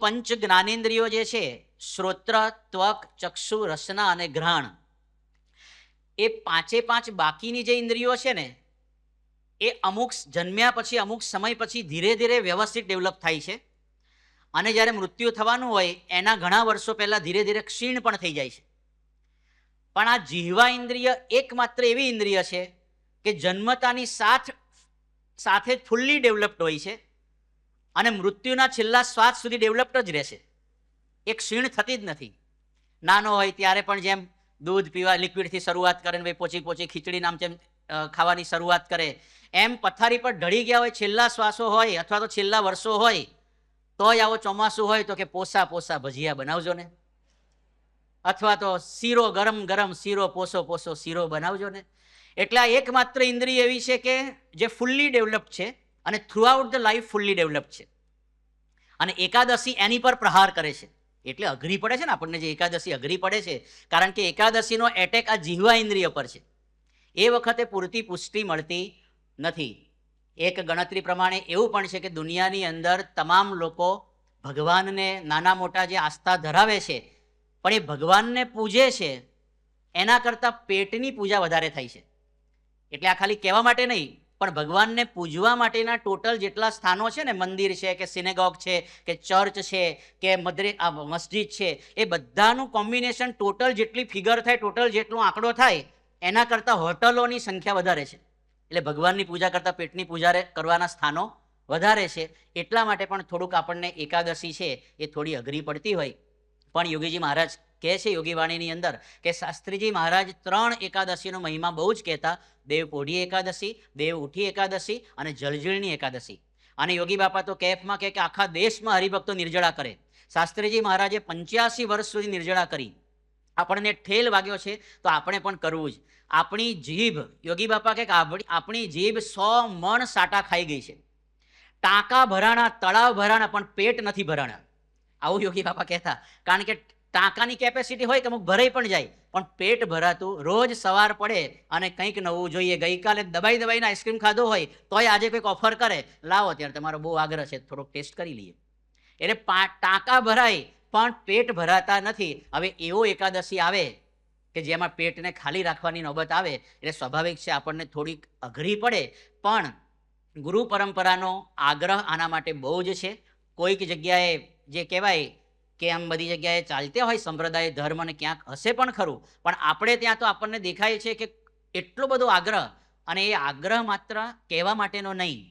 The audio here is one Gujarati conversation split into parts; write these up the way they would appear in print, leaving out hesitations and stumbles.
પંચ જ્ઞાનેન્દ્રિયો જે છે, શ્રોત્ર, ત્વક, ચક્ષુ, રસના અને ઘ્રાણ, એ પાંચે પાંચ બાકીની જે ઇન્દ્રિયો છે ને, એ અમુક જન્મ્યા પછી અમુક સમય પછી ધીરે ધીરે વ્યવસ્થિત ડેવલપ થાય છે અને જ્યારે મૃત્યુ થવાનું હોય એના ઘણા વર્ષો પહેલાં ધીરે ધીરે ક્ષીણ પણ થઈ જાય છે. પણ આ જીહવા ઇન્દ્રિય એકમાત્ર એવી ઇન્દ્રિય છે કે જન્મતાની સાથે ફૂલ્લી ડેવલપ્ડ હોય છે અને મૃત્યુના છેલ્લા શ્વાસ સુધી ડેવલપ્ડ જ રહેશે, એ ક્ષીણ થતી જ નથી. નાનો હોય ત્યારે પણ જેમ દૂધ પીવા લિક્વિડથી શરૂઆત કરે ને પોચી પોચી ખીચડી નામ જેમ ખાવાની શરૂઆત કરે, એમ પથારી પર ઢળી ગયા હોય છેલ્લા શ્વાસો હોય અથવા તો છેલ્લા વર્ષો હોય તોય આવો ચોમાસું હોય તો કે પોસા પોસા ભજીયા બનાવજો ને, અથવા તો શીરો ગરમ ગરમ શીરો પોસો પોસો શીરો બનાવજો ને. એટલે આ એકમાત્ર ઇન્દ્રિય એવી છે કે જે ફૂલ્લી ડેવલપ્ડ છે અને throughout the life fully developed છે. અને એકાદશી એની પર પ્રહાર કરે છે એટલે અઘરી પડે છે ને આપણને, જે એકાદશી અઘરી પડે છે કારણ કે એકાદશીનો એટેક આ જીહવા ઇન્દ્રિય પર છે. એ વખતે પૂરતી પુષ્ટિ મળતી નથી. એક ગણતરી પ્રમાણે એવું પણ છે કે દુનિયાની અંદર તમામ લોકો ભગવાનને નાના મોટા જે આસ્થા ધરાવે છે પણ એ ભગવાનને પૂજે છે એના કરતાં પેટની પૂજા વધારે થાય છે. એટલે આ ખાલી કહેવા માટે નહીં, પણ ભગવાનને પૂજવા માટેના ટોટલ જેટલા સ્થાનો છે ને, મંદિર છે કે સિનેગોગ છે કે ચર્ચ છે કે મસ્જિદ છે, એ બધાનું કોમ્બિનેશન ટોટલ જેટલી ફિગર થાય, ટોટલ જેટલો આંકડો થાય એના કરતાં હોટલોની સંખ્યા વધારે છે. એટલે ભગવાનની પૂજા કરતાં પેટની પૂજા કરવાના સ્થાનો વધારે છે. એટલા માટે પણ થોડુંક આપણને એકાદશી છે એ થોડી અઘરી પડતી હોય. પણ યોગીજી મહારાજ કહે છે યોગીવાણીની અંદર કે શાસ્ત્રીજી મહારાજ 3 એકાદશીનો મહિમા બહુ જ કહેતા: દેવ પોઢી એકાદશી, દેવ ઉઠી એકાદશી અને જળઝીલની એકાદશી. અને યોગી બાપા તો કેફમાં કહે કે આખા દેશમાં હરિભક્તો નિર્જળા કરે. શાસ્ત્રીજી મહારાજે 85 વર્ષ સુધી નિર્જળા કરી. આપણને ઠેલ વાગ્યો છે તો આપણે પણ કરવું જ. આપણી જીભ, યોગી બાપા કહે કે આપણી જીભ 100 મણ સાટા ખાઈ ગઈ છે. ટાંકા ભરાણા, તળાવ ભરાણા, પણ પેટ નથી ભરાણા. આવું યોગી બાપા કહેતા. કારણ કે ટાંકાની કેપેસિટી હોય કે અમુક ભરાઈ પણ જાય, પણ પેટ ભરાતું. રોજ સવાર પડે અને કંઈક નવું જોઈએ. ગઈકાલે દબાઈને આઈસ્ક્રીમ ખાધો હોય તોય આજે કંઈક ઓફર કરે, લાવો ત્યારે તમારો બહુ આગ્રહ છે થોડોક ટેસ્ટ કરી લઈએ. એટલે ટાંકા ભરાય પણ પેટ ભરાતા નથી. હવે એવો એકાદશી આવે કે જેમાં પેટને ખાલી રાખવાની નોબત આવે એટલે સ્વાભાવિક છે આપણને થોડીક અઘરી પડે. પણ ગુરુ પરંપરાનો આગ્રહ આના માટે બહુ જ છે. કોઈક જગ્યાએ જે કહેવાય કે આમ બધી જગ્યાએ ચાલતા હોય સંપ્રદાય ધર્મ ને ક્યાંક હશે પણ ખરું, પણ આપણે ત્યાં તો આપણને દેખાય છે કે એટલો બધો આગ્રહ. અને એ આગ્રહ માત્ર કહેવા માટેનો નહીં,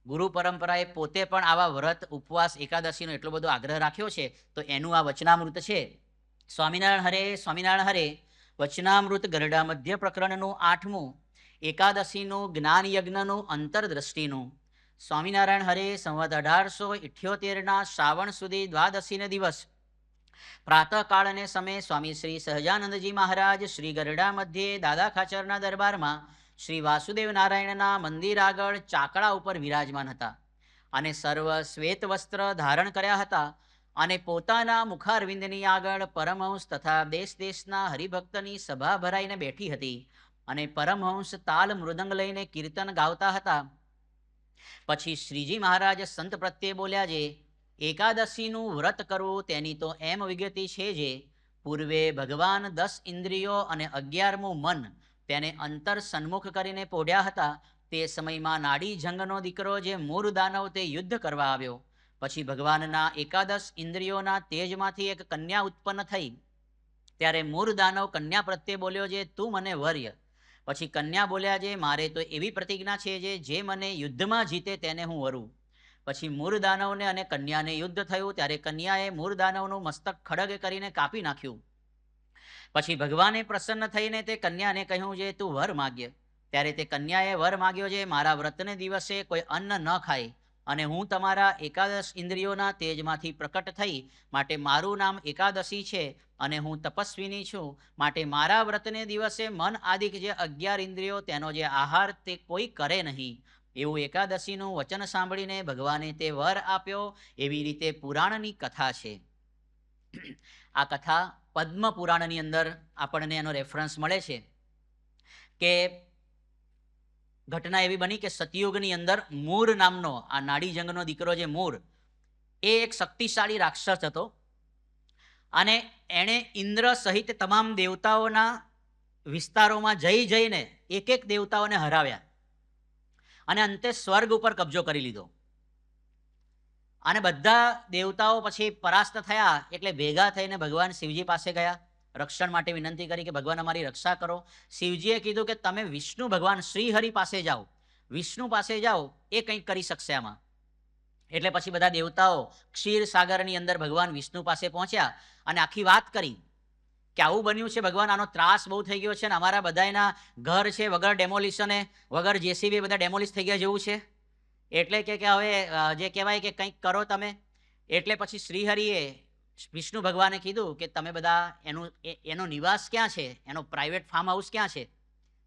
ગુરુ પરંપરાએ પોતે પણ આવા વ્રત ઉપવાસ એકાદશીનો એટલો બધો આગ્રહ રાખ્યો છે. તો એનું આ વચનામૃત છે. સ્વામિનારાયણ હરે, સ્વામિનારાયણ હરે. વચનામૃત ગરડા મધ્ય પ્રકરણનું 8મું, એકાદશીનું જ્ઞાન યજ્ઞનું અંતરદ્રષ્ટિનું. સ્વામિનારાયણ હરે. સંવત 1878ના શ્રાવણ સુધી દ્વાદશીને દિવસ પ્રાતઃકાળને સમયે સ્વામી શ્રી સહજાનંદજી મહારાજ શ્રી ગરડા મધ્યે દાદા ખાચરના દરબારમાં શ્રી વાસુદેવ નારાયણના મંદિર આગળ ચાકડા ઉપર વિરાજમાન હતા અને સર્વ શ્વેત વસ્ત્ર ધારણ કર્યા હતા અને પોતાના મુખારવિંદની આગળ પરમહંસ તથા દેશ દેશના હરિભક્તની સભા ભરાઈને બેઠી હતી અને પરમહંસ તાલ મૃદંગ લઈને કીર્તન ગાવતા હતા. પછી શ્રીજી મહારાજ સંત પ્રત્યે બોલ્યા છે: એકાદશીનું વ્રત કરવું તેની તો એમ વિગતિ છે જે પૂર્વે ભગવાન 10 ઇન્દ્રિયો અને 11મું મન તેને અંતર સન્મુખ કરીને પોઢ્યા હતા. તે સમયમાં નાડી જંગનો દીકરો જે મૂર દાનવ તે યુદ્ધ કરવા આવ્યો. પછી ભગવાનના એકાદશ ઇન્દ્રિયોના તેજમાંથી એક કન્યા ઉત્પન્ન થઈ. ત્યારે મૂર દાનવ કન્યા પ્રત્યે બોલ્યો છે: તું મને વર્ય. પછી કન્યા બોલ્યા છે: મારે તો એવી પ્રતિજ્ઞા છે જે મને યુદ્ધમાં જીતે તેને હું વરું. પછી મૂર દાનવને અને કન્યાને યુદ્ધ થયું. ત્યારે કન્યાએ મૂર દાનવનું મસ્તક ખડગ કરીને કાપી નાખ્યું. પછી ભગવાને પ્રસન્ન થઈને તે કન્યાને કહ્યું છે: તું વર માગ્ય. ત્યારે તે કન્યાએ વર માગ્યો છે: મારા વ્રતને દિવસે કોઈ અન્ન ન ખાય અને હું તમારા એકાદશ ઇન્દ્રિયોના તેજમાંથી પ્રકટ થઈ માટે મારું નામ એકાદશી છે અને હું તપસ્વીની છું. માટે મારા વ્રતને દિવસે મન આદિક જે 11 ઇન્દ્રિયો તેનો જે આહાર તે કોઈ કરે નહીં. એવું એકાદશીનું વચન સાંભળીને ભગવાને તે વર આપ્યો. એવી રીતે પુરાણની કથા છે. આ કથા પદ્મ પુરાણની અંદર આપણને એનો રેફરન્સ મળે છે કે ઘટના એવી બની કે સતયુગની અંદર મૂર નામનો આ નાડી જંગનો દીકરો જે મૂર, એ એક શક્તિશાળી રાક્ષસ હતો અને એણે ઇન્દ્ર સહિત તમામ દેવતાઓના વિસ્તારોમાં જઈને એક એક દેવતાઓને હરાવ્યા અને અંતે સ્વર્ગ ઉપર કબજો કરી લીધો. અને બધા દેવતાઓ પછી પરાસ્ત થયા એટલે ભેગા થઈને ભગવાન શિવજી પાસે ગયા, રક્ષણ માટે વિનંતી કરી કે ભગવાન અમારી રક્ષા કરો. શિવજીએ કીધું કે તમે વિષ્ણુ ભગવાન શ્રીહરિ પાસે જાઓ, વિષ્ણુ પાસે જાઓ, એ કંઈક કરી શકશે આમાં. એટલે પછી બધા દેવતાઓ ક્ષીર સાગરની અંદર ભગવાન વિષ્ણુ પાસે પહોંચ્યા અને આખી વાત કરી કે આવું બન્યું છે ભગવાન, આનો ત્રાસ બહુ થઈ ગયો છે ને અમારા બધાના ઘર છે વગર ડેમોલિશને, વગર જેસીબી બધા ડેમોલિશ થઈ ગયા જેવું છે, એટલે કે હવે જે કહેવાય કે કંઈક કરો તમે. એટલે પછી શ્રીહરિએ વિષ્ણુ ભગવાને કીધું કે તમે બધા એનો નિવાસ ક્યાં છે, એનો પ્રાઇવેટ ફાર્મ હાઉસ ક્યાં છે,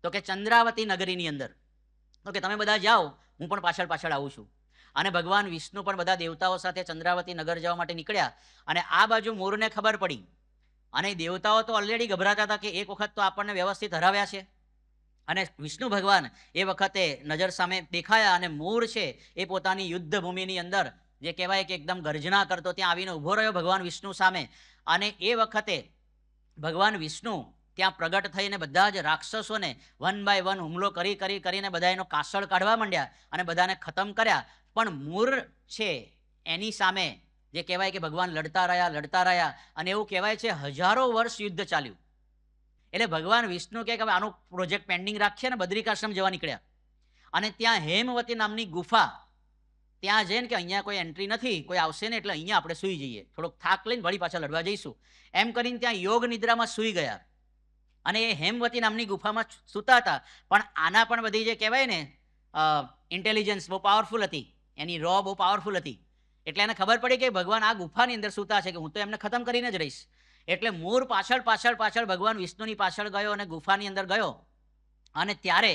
તો કે ચંદ્રાવતી નગરીની અંદર. તો કે તમે બધા જાઓ, હું પણ પાછળ પાછળ આવું છું. અને ભગવાન વિષ્ણુ પણ બધા દેવતાઓ સાથે ચંદ્રાવતી નગર જવા માટે નીકળ્યા. અને આ બાજુ મોરને ખબર પડી અને દેવતાઓ તો ઓલરેડી ગભરાતા હતા કે એક વખત તો આપણને વ્યવસ્થિત હરાવ્યા છે. અને વિષ્ણુ ભગવાન એ વખતે નજર સામે દેખાયા અને મોર છે એ પોતાની યુદ્ધ ભૂમિની અંદર જે કહેવાય કે એકદમ ગર્જના કરતો ત્યાં આવીને ઊભો રહ્યો ભગવાન વિષ્ણુ સામે. અને એ વખતે ભગવાન વિષ્ણુ ત્યાં પ્રગટ થઈને બધા જ રાક્ષસોને વન બાય વન હુમલો કરીને બધા એનો કાસળ કાઢવા માંડ્યા અને બધાને ખતમ કર્યા. પણ મૂર છે એની સામે જે કહેવાય કે ભગવાન લડતા રહ્યા અને એવું કહેવાય છે હજારો વર્ષ યુદ્ધ ચાલ્યું. એટલે ભગવાન વિષ્ણુ કહે કે આનું પ્રોજેક્ટ પેન્ડિંગ રાખીએ ને બદ્રિકાશ્રમ જવા નીકળ્યા. અને ત્યાં હેમવતી નામની ગુફા, ત્યાં જઈને કે અહીંયા કોઈ એન્ટ્રી નથી, કોઈ આવશે ને એટલે અહીંયા આપણે સૂઈ જઈએ, થોડોક થાક લઈને વળી પાછા લડવા જઈશું, એમ કરીને ત્યાં યોગ નિદ્રામાં સૂઈ ગયા. અને એ હેમવતી નામની ગુફામાં સૂતા હતા. પણ આના પણ બધી જે કહેવાય ને ઇન્ટેલિજન્સ બહુ પાવરફુલ હતી, એની રો બહુ પાવરફુલ હતી. એટલે એને ખબર પડી કે ભગવાન આ ગુફાની અંદર સૂતા છે, કે હું તો એમને ખતમ કરીને જ રહીશ. એટલે મોર પાછળ ભગવાન વિષ્ણુની પાછળ ગયો અને ગુફાની અંદર ગયો. અને ત્યારે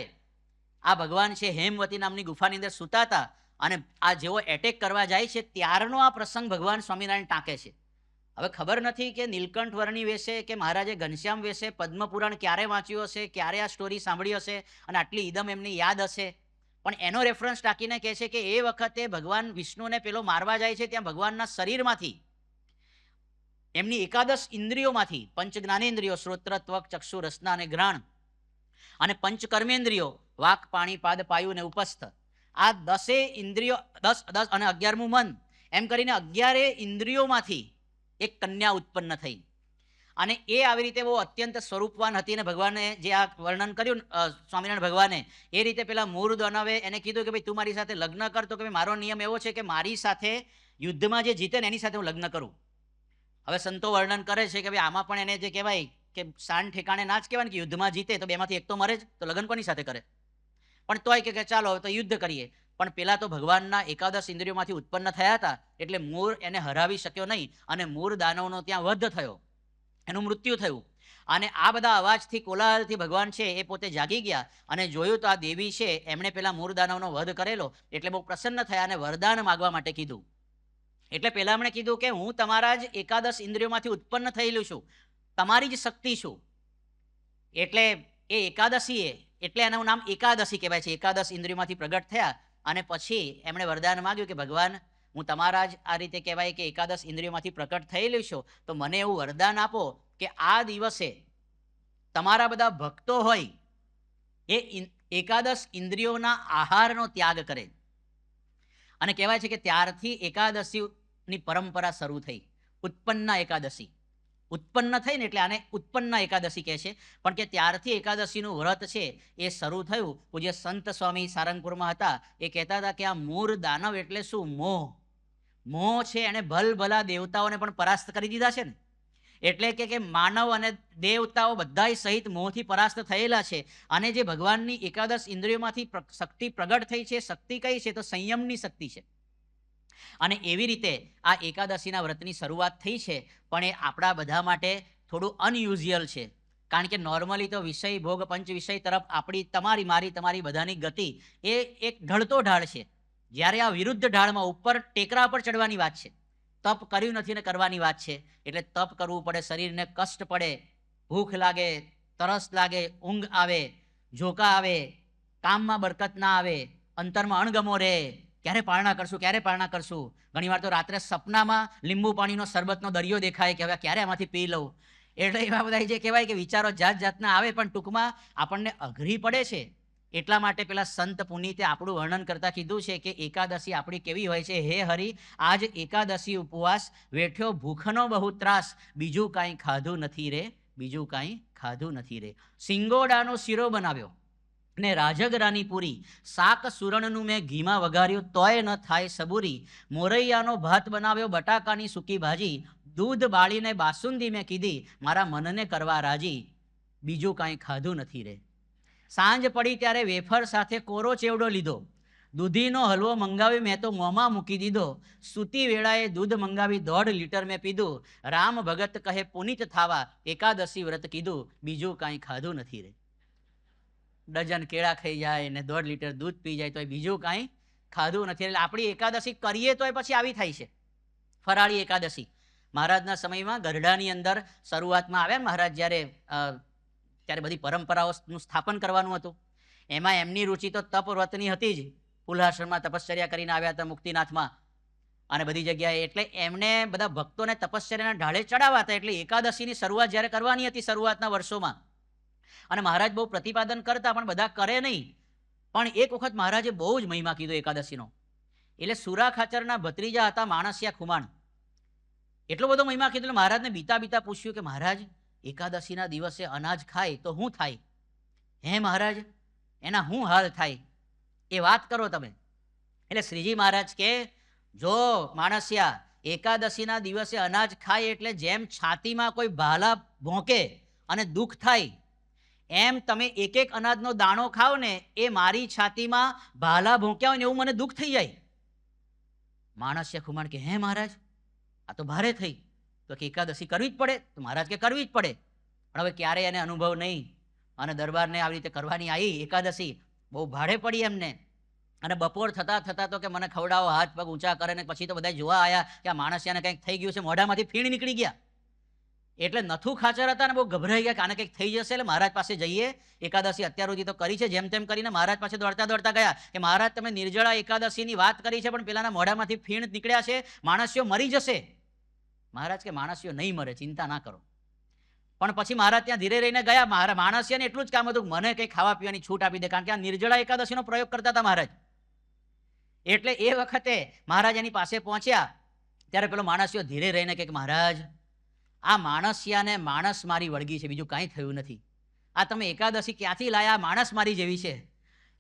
આ ભગવાન છે હેમવતી નામની ગુફાની અંદર સૂતા હતા અને આ જેવો એટેક કરવા જાય છે ત્યારનો આ પ્રસંગ ભગવાન સ્વામિનારાયણ ટાંકે છે. હવે ખબર નથી કે નીલકંઠ વર્ણી વિશે કે મહારાજે ઘનશ્યામ વિશે પદ્મપુરાણ ક્યારે વાંચ્યું હશે, ક્યારે આ સ્ટોરી સાંભળી હશે અને આટલી ઈદમ એમની યાદ હશે. પણ એનો રેફરન્સ ટાંકીને કહે છે કે એ વખતે ભગવાન વિષ્ણુને પેલો મારવા જાય છે ત્યાં ભગવાનના શરીરમાંથી, એમની એકાદશ ઇન્દ્રિયોમાંથી, પંચ જ્ઞાનેન્દ્રિયો શ્રોત્ર ત્વક ચક્ષુ રસના અને ઘ્રાણ અને પંચ કર્મેન્દ્રિયો વાક પાણી પાદ પાયુ અને ઉપસ્થ, આ 10 ઇન્દ્રિયો 10 અને 11મું મન, એમ કરીને 11 ઇન્દ્રિયોમાંથી એક કન્યા ઉત્પન્ન થઈ. અને એ આવી રીતે બહુ અત્યંત સ્વરૂપવાન હતી. અને ભગવાને જે આ વર્ણન કર્યું સ્વામિનારાયણ ભગવાને, એ રીતે પેલા મૂળ દાનવે એને કીધું કે ભાઈ તું મારી સાથે લગ્ન કર. તો કે ભાઈ મારો નિયમ એવો છે કે મારી સાથે યુદ્ધમાં જે જીતે ને એની સાથે હું લગ્ન કરું. હવે સંતો વર્ણન કરે છે કે ભાઈ આમાં પણ એને જે કહેવાય કે શાન ઠેકાણે ના જ કહેવાય ને કે યુદ્ધમાં જીતે તો બેમાંથી એક તો મરે જ, તો લગ્ન કોની સાથે કરે. પણ તોય કે ચાલો તો યુદ્ધ કરીએ. પણ પેલા તો ભગવાનના એકાદશ ઇન્દ્રિયોમાંથી ઉત્પન્ન થયા હતા એટલે મૂળ એને હરાવી શક્યો નહીં અને મૂળ દાનવનો ત્યાં વધ થયો, એનું મૃત્યુ થયું. અને આ બધા અવાજથી કોલાહલથી ભગવાન છે એ પોતે જાગી ગયા અને જોયું તો આ દેવી છે એમણે પેલા મૂળ દાનવનો વધ કરેલો. એટલે બહુ પ્રસન્ન થયા અને વરદાન માગવા માટે કીધું. એટલે પહેલા એમણે કીધું કે હું તમારા જ એકાદશ ઇન્દ્રિયોમાંથી ઉત્પન્ન થયેલું છું, તમારી જ શક્તિ છું. એટલે એ એકાદશીએ, એટલે એનું નામ એકાદશી કહેવાય છે. એકાદશ ઇન્દ્રિયોમાંથી પ્રગટ થયા અને પછી એમણે વરદાન માગ્યું કે ભગવાન હું તમારા જ આ રીતે કહેવાય કે એકાદશ ઇન્દ્રિયોમાંથી પ્રકટ થયેલું છું, તો મને એવું વરદાન આપો કે આ દિવસે તમારા બધા ભક્તો હોય એ એકાદશ ઇન્દ્રિયોના આહારનો ત્યાગ કરે. અને કહેવાય છે કે ત્યારથી એકાદશીની પરંપરા શરૂ થઈ. ઉત્પન્ના એકાદશી ઉત્પન્ન થઈ ને એટલે આને ઉત્પન્ના એકાદશી કહે છે. પણ કે ત્યારથી એકાદશીનું વ્રત છે એ શરૂ થયું. પૂજ્ય સંત સ્વામી સારંગપુરમાં હતા, એ કહેતા હતા કે આ મૂળ દાનવ એટલે શું? મોહ. મોહ છે એને ભલભલા દેવતાઓને પણ પરાસ્ત કરી દીધા છે ને. એટલે કે માનવ અને દેવતાઓ બધા સહિત મોહથી પરાસ્ત થયેલા છે. અને જે ભગવાનની એકાદશ ઇન્દ્રિયોમાંથી શક્તિ પ્રગટ થઈ છે, શક્તિ કઈ છે? તો સંયમની શક્તિ છે. અને એવી રીતે આ એકાદશીના વ્રતની શરૂઆત થઈ છે. પણ એ આપણા બધા માટે થોડું અનયુઝ્યુઅલ છે. કારણ કે નોર્મલી તો વિષય ભોગ પંચ વિષય તરફ આપણી તમારી બધાની ગતિ એ એક ઢળતો ઢાળ છે. જ્યારે આ વિરુદ્ધ ઢાળમાં ઉપર ટેકરા પર ચડવાની વાત છે. તપ કર્યું નથી ને કરવાની વાત છે. એટલે તપ કરવું પડે, શરીરને કષ્ટ પડે, ભૂખ લાગે, તરસ લાગે, ઊંઘ આવે, ઝોકા આવે, કામમાં બરકત ના આવે, અંતરમાં અણગમો રહે, ક્યારે પારણા કરશું, ક્યારે પારણા કરશું. ઘણીવાર તો રાત્રે સપનામાં લીંબુ પાણીનો શરબતનો દરિયો દેખાય કે હવે ક્યારે આમાંથી પી લઉં. એટલે એવા બધા જે કહેવાય કે વિચારો જાત જાતના આવે, પણ ટૂંકમાં આપણને અઘરી પડે છે. એટલા માટે પેલા સંત પુનીતે આપણું વર્ણન કરતા કીધું છે કે એકાદશી આપણી કેવી હોય છે. હે હરિ, આજ એકાદશી ઉપવાસ, વેઠ્યો ભૂખનો બહુ ત્રાસ, બીજું કાંઈ ખાધું નથી રે, બીજું કાંઈ ખાધું નથી રે. સિંગોડાનો શીરો બનાવ્યો ને રાજગરાની પૂરી, શાક સુરણનું મેં ઘીમાં વઘાર્યું તોય ન થાય સબૂરી. મોરૈયાનો ભાત બનાવ્યો, બટાકાની સૂકી ભાજી, દૂધ બાળીને બાસુંદી મેં કીધી, મારા મનને કરવા રાજી, બીજું કાંઈ ખાધું નથી રે. સાંજ પડી ત્યારે વેફર સાથે કોરો ચેવડો લીધો, દૂધીનો હલવો મંગાવી મેં તો મોંમાં મૂકી દીધો, સૂતી વેળાએ દૂધ મંગાવી 1.5 લીટર મેં પીધું, રામ ભગત કહે પુનિત થાવા, એકાદશી વ્રત કીધું, બીજું કાંઈ ખાધું નથી રે. ડઝન કેળા ખાઈ જાય ને 1.5 લીટર દૂધ પી જાય તો બીજું કાંઈ ખાધું નથી. એટલે આપણી એકાદશી કરીએ તો પછી આવી થાય છે ફરાળી એકાદશી. મહારાજના સમયમાં ગરડાની અંદર શરૂઆતમાં આવ્યા મહારાજ જ્યારે ત્યારે બધી પરંપરાઓનું સ્થાપન કરવાનું હતું. એમાં એમની રુચિ તો તપ વ્રતની હતી જ. પુલાશ્રમમાં તપશ્ચર્યા કરીને આવ્યા હતા મુક્તિનાથમાં અને બધી જગ્યાએ. એટલે એમને બધા ભક્તોને તપશ્ચર્યાના ઢાળે ચડાવવા હતા. એટલે એકાદશીની શરૂઆત જ્યારે કરવાની હતી શરૂઆતના વર્ષોમાં, અને મહારાજ બહુ પ્રતિપાદન કરતા પણ બધા કરે નહીં. પણ એક વખત મહારાજે બહુ જ મહિમા કીધો એકાદશીનો. એટલે સુરા ખાચરના ભત્રીજા હતા માણસિયા ખુમાણ. એટલો બધો મહિમા કીધો. મહારાજને બીતા બીતા પૂછ્યું કે મહારાજ, એકાદશીના દિવસે અનાજ ખાય તો શું થાય? હે મહારાજ, એના શું હાલ થાય એ વાત કરો તમે. એટલે શ્રીજી મહારાજ કે જો માણસિયા, એકાદશીના દિવસે અનાજ ખાય એટલે જેમ છાતીમાં કોઈ ભાલા ભોંકે અને દુઃખ થાય, એમ તમે એક એક અનાજનો દાણો ખાઓ ને એ મારી છાતીમાં ભાલા ભોંક્યા હોય ને એવું મને દુઃખ થઈ જાય. માણસિયા ખુમાણ કે હે મહારાજ, આ તો ભારે થઈ. તો કે એકાદશી કરવી જ પડે. તો મહારાજ કે કરવી જ પડે. પણ હવે ક્યારે એને અનુભવ નહીં અને દરબારને આવી રીતે કરવાની આવી એકાદશી, બહુ ભારે પડી એમને. અને બપોર થતા થતા તો કે મને ખવડાવો, હાથ પગ ઊંચા કરે ને પછી તો બધા જોવા આવ્યા કે આ માણસિયાને કંઈક થઈ ગયું છે, મોઢામાંથી ફીણ નીકળી ગયા. એટલે નથુ ખાચર હતા ને બહુ ગભરાઈ ગયા કે આને કંઈક થઈ જશે. એટલે મહારાજ પાસે જઈએ, એકાદશી અત્યાર સુધી તો કરી છે, જેમ તેમ કરીને મહારાજ પાસે દોડતા દોડતા ગયા કે મહારાજ તમે નિર્જળા એકાદશીની વાત કરી છે પણ પેલાના મોઢામાંથી ફીણ નીકળ્યા છે, માણસિયો મરી જશે. મહારાજ કે માણસિયો નહીં મરે, ચિંતા ના કરો. પણ પછી મહારાજ ત્યાં ધીરે રહીને ગયા. માણસિયાને એટલું જ કામ હતું મને કંઈ ખાવા પીવાની છૂટ આપી દે, કારણ કે આ નિર્જળા એકાદશીનો પ્રયોગ કરતા હતા મહારાજ. એટલે એ વખતે મહારાજ એની પાસે પહોંચ્યા ત્યારે પેલો માણસિયો ધીરે રહીને કે મહારાજ, આ માણસિયાને માણસ મારી વળગી છે, બીજું કાંઈ થયું નથી. આ તમે એકાદશી ક્યાંથી લાયા? માણસ મારી જેવી છે,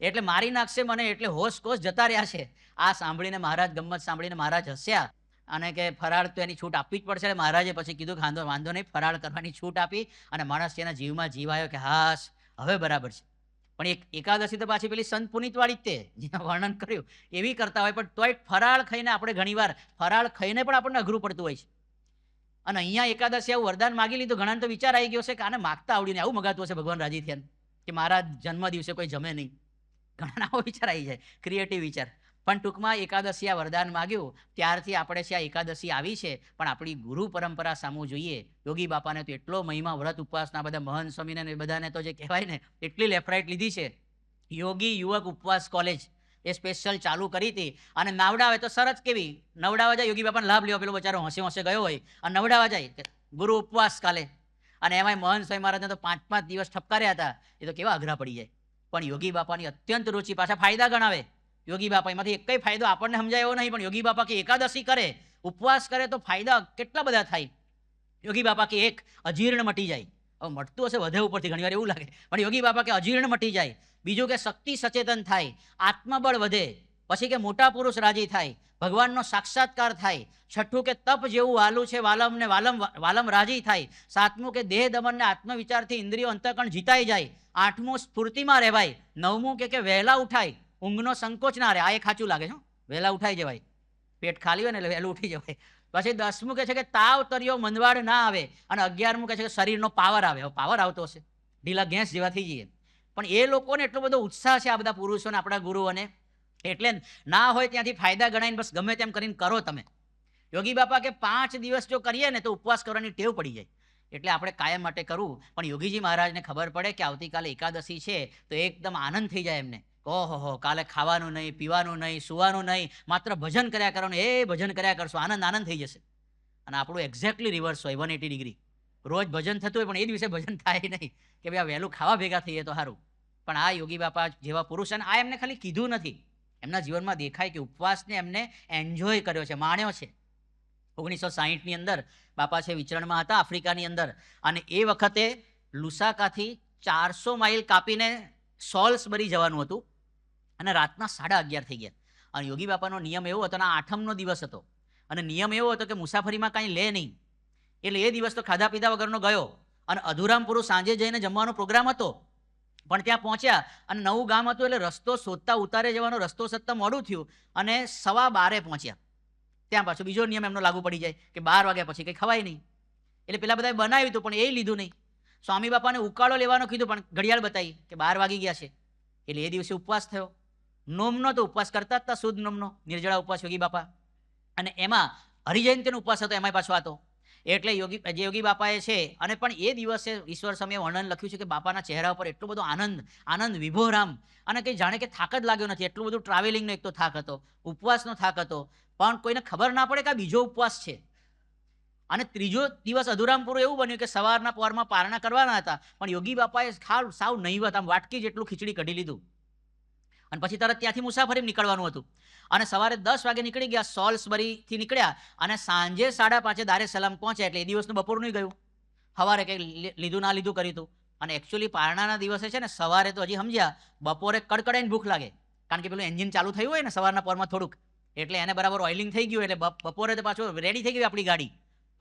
એટલે મારી નાખશે મને. એટલે હોશ કોશ જતા રહ્યા છે. આ સાંભળીને મહારાજ, ગમત સાંભળીને મહારાજ હસ્યા અને કે ફરાળ તો એની છૂટ આપવી જ પડશે. મહારાજે પછી કીધું કે વાંધો નહીં, ફરાળ કરવાની છૂટ આપી અને માણસિયાના જીવમાં જીવ આવ્યો કે હાશ હવે બરાબર છે. પણ એક એકાદશી તો પાછી પેલી સંત પુનિતવાળી જ તે જ્યાં વર્ણન કર્યું એવી કરતા હોય, પણ તોય ફરાળ ખાઈને આપણે ઘણીવાર ફરાળ ખાઈને પણ આપણને અઘરું પડતું હોય છે. અને અહીંયા એકાદશી આવું વરદાન માગી લીધું. ઘણાને તો વિચાર આવી ગયો છે કે આને માગતા આવડીને આવું મગાતું હશે ભગવાન રાજી થયા કે મારા જન્મ દિવસે કોઈ જમે નહીં. ઘણા આવો વિચાર આવી જાય, ક્રિએટિવ વિચાર. પણ ટૂંકમાં એકાદશી આ વરદાન માગ્યું ત્યારથી આપણે છે આ એકાદશી આવી છે. પણ આપણી ગુરુ પરંપરા સામું જોઈએ. યોગી બાપાને તો એટલો મહિમા, વ્રત ઉપવાસના બધા મહંત સ્વામીને બધાને તો જે કહેવાય ને એટલી લેફ્ટ લીધી છે. યોગી યુવક ઉપવાસ કોલેજ એ સ્પેશિયલ ચાલુ કરી હતી. અને નવડાવે તો સરસ કેવી નવડાવા જાય, યોગી બાપાને લાભ લેવા પેલો બચારો હસે હસે ગયો હોય અને નવડાવા જાય ગુરુ ઉપવાસ કાલે. અને એમાં મહંત સ્વામી મહારાજને તો 5-5 દિવસ ઠપકાર્યા હતા. એ તો કેવા અઘરા પડી જાય. પણ યોગી બાપાની અત્યંત રુચિ, પાછા ફાયદા ગણાવે યોગી બાપા. એમાંથી એક કઈ ફાયદો આપણને સમજાય એવો નહીં, પણ યોગી બાપા કે એકાદશી કરે, ઉપવાસ કરે તો ફાયદા કેટલા બધા થાય. યોગી બાપા કે એક અજીર્ણ મટી જાય. હવે મટતું હશે વધે ઉપરથી, ઘણીવાર એવું લાગે, પણ યોગી બાપા કે અજીર્ણ મટી જાય. બીજું કે શક્તિ સચેતન થાય, આત્મબળ વધે. પછી કે મોટા પુરુષ રાજી થાય, ભગવાનનો સાક્ષાત્કાર થાય. છઠ્ઠું કે તપ જેવું વાલું છે વાલમ ને વાલમ રાજી થાય. સાતમું કે દેહ દમનને આત્મવિચારથી ઇન્દ્રિયો અંતઃકરણ જીતાઈ જાય. આઠમું સ્ફૂર્તિમાં રહેવાય. નવમું કે વહેલા ઉઠાય, ઊંઘનો સંકોચ ના રહે. આ એક સાચું લાગે છે, વહેલા ઉઠાઈ જવાય, પેટ ખાલી હોય ને એટલે વહેલું ઉઠી જવાય. પછી 10મું કે છે કે તાવ તર્યો મંદવાડ ના આવે. અને 11મું કે છે કે શરીરનો પાવર આવે. હવે પાવર આવતો હશે, ઢીલા ગેસ જેવા થઈ જઈએ. પણ એ લોકોને એટલો બધો ઉત્સાહ છે આ બધા પુરુષોને, આપણા ગુરુઓને, એટલે ના હોય ત્યાંથી ફાયદા ગણાઈને બસ ગમે તેમ કરીને કરો તમે. યોગી બાપા કે 5 દિવસ જો કરીએ ને તો ઉપવાસ કરવાની ટેવ પડી જાય. એટલે આપણે કાયમ માટે કરવું. પણ યોગીજી મહારાજને ખબર પડે કે આવતીકાલે એકાદશી છે તો એકદમ આનંદ થઈ જાય એમને. ઓહો કાલે ખાવાનું નહીં, પીવાનું નહીં, સુવાનું નહીં, માત્ર ભજન કર્યા કરવાનું, એ ભજન કર્યા કરશો, આનંદ આનંદ થઈ જશે. અને આપણું એક્ઝેક્ટલી રિવર્સ હોય, 180 ડિગ્રી. રોજ ભજન થતું હોય પણ એ દિવસે ભજન થાય નહીં કે ભાઈ આ વહેલું ખાવા ભેગા થઈએ તો સારું. પણ આ યોગી બાપા જેવા પુરુષ, અને આ એમને ખાલી કીધું નથી, એમના જીવનમાં દેખાય કે ઉપવાસને એમને એન્જોય કર્યો છે, માણ્યો છે. 1960ની અંદર બાપા છે વિચરણમાં હતા આફ્રિકાની અંદર, અને એ વખતે લુસાકાથી 400 માઇલ કાપીને સોલ્સબરી જવાનું હતું, અને રાતના 11:30 થઈ ગયા. અને યોગી બાપાનો નિયમ એવો હતો, અને આ 8મનો દિવસ હતો, અને નિયમ એવો હતો કે મુસાફરીમાં કાંઈ લે નહીં. એટલે એ દિવસ તો ખાધા પીધા વગરનો ગયો, અને અધુરામપુરું સાંજે જઈને જમવાનો પ્રોગ્રામ હતો. પણ ત્યાં પહોંચ્યા અને નવું ગામ હતું, એટલે રસ્તો શોધતા ઉતારે જવાનો રસ્તો સત્તા મોડું થયું, અને 12:15 પહોંચ્યા. ત્યાં પાછો બીજો નિયમ એમનો લાગુ પડી જાય કે 12 વાગ્યા પછી કંઈ ખવાય નહીં. એટલે પેલા બધાએ બનાવ્યું હતું પણ એ લીધું નહીં. સ્વામી બાપાને ઉકાળો લેવાનો કીધું પણ ઘડિયાળ બતાવી કે 12 વાગી ગયા છે. એટલે એ દિવસે ઉપવાસ થયો. નોમનો તો ઉપવાસ કરતા જ હતા, શુદ્ધ નોમનો નિર્જળા ઉપવાસ યોગી બાપા. અને એમાં હરિજયંતીનો ઉપવાસ હતો, એમાંય પાછો હતો. એટલે યોગી બાપાએ છે, અને પણ એ દિવસે ઈશ્વર સમયે વર્ણન લખ્યું છે કે બાપાના ચહેરા ઉપર એટલો બધો આનંદ વિભોરામ, અને કંઈ જાણે કે થાક જ લાગ્યો નથી. એટલું બધું ટ્રાવેલિંગનો એક તો થાક હતો, ઉપવાસનો થાક હતો, પણ કોઈને ખબર ના પડે કે આ બીજો ઉપવાસ છે. અને ત્રીજો દિવસ અધુરામપુરું એવું બન્યું કે સવારના પહોરમાં પારણા કરવાના હતા, પણ યોગી બાપાએ સાવ નહીવત આમ વાટકી જેટલું ખીચડી કઢી લીધું, અને પછી તરત ત્યાંથી મુસાફરી નીકળવાનું હતું. અને સવારે 10 વાગે નીકળી ગયા, સોલ્સબરીથી નીકળ્યા, અને સાંજે 5:30 દારે સલામ પહોંચ્યા. એટલે એ દિવસનું બપોરનું ગયું, સવારે કંઈ લીધું ના લીધું કર્યું હતું. અને એકચ્યુઅલી પારણાના દિવસે છે ને સવારે તો હજી સમજ્યા, બપોરે કડકડાઈને ભૂખ લાગે, કારણ કે પેલું એન્જિન ચાલુ થયું હોય ને સવારના પહોરમાં થોડુંક, એટલે એને બરાબર ઓઇલિંગ થઈ ગયું, એટલે બપોરે તો પાછું રેડી થઈ ગઈ આપણી ગાડી.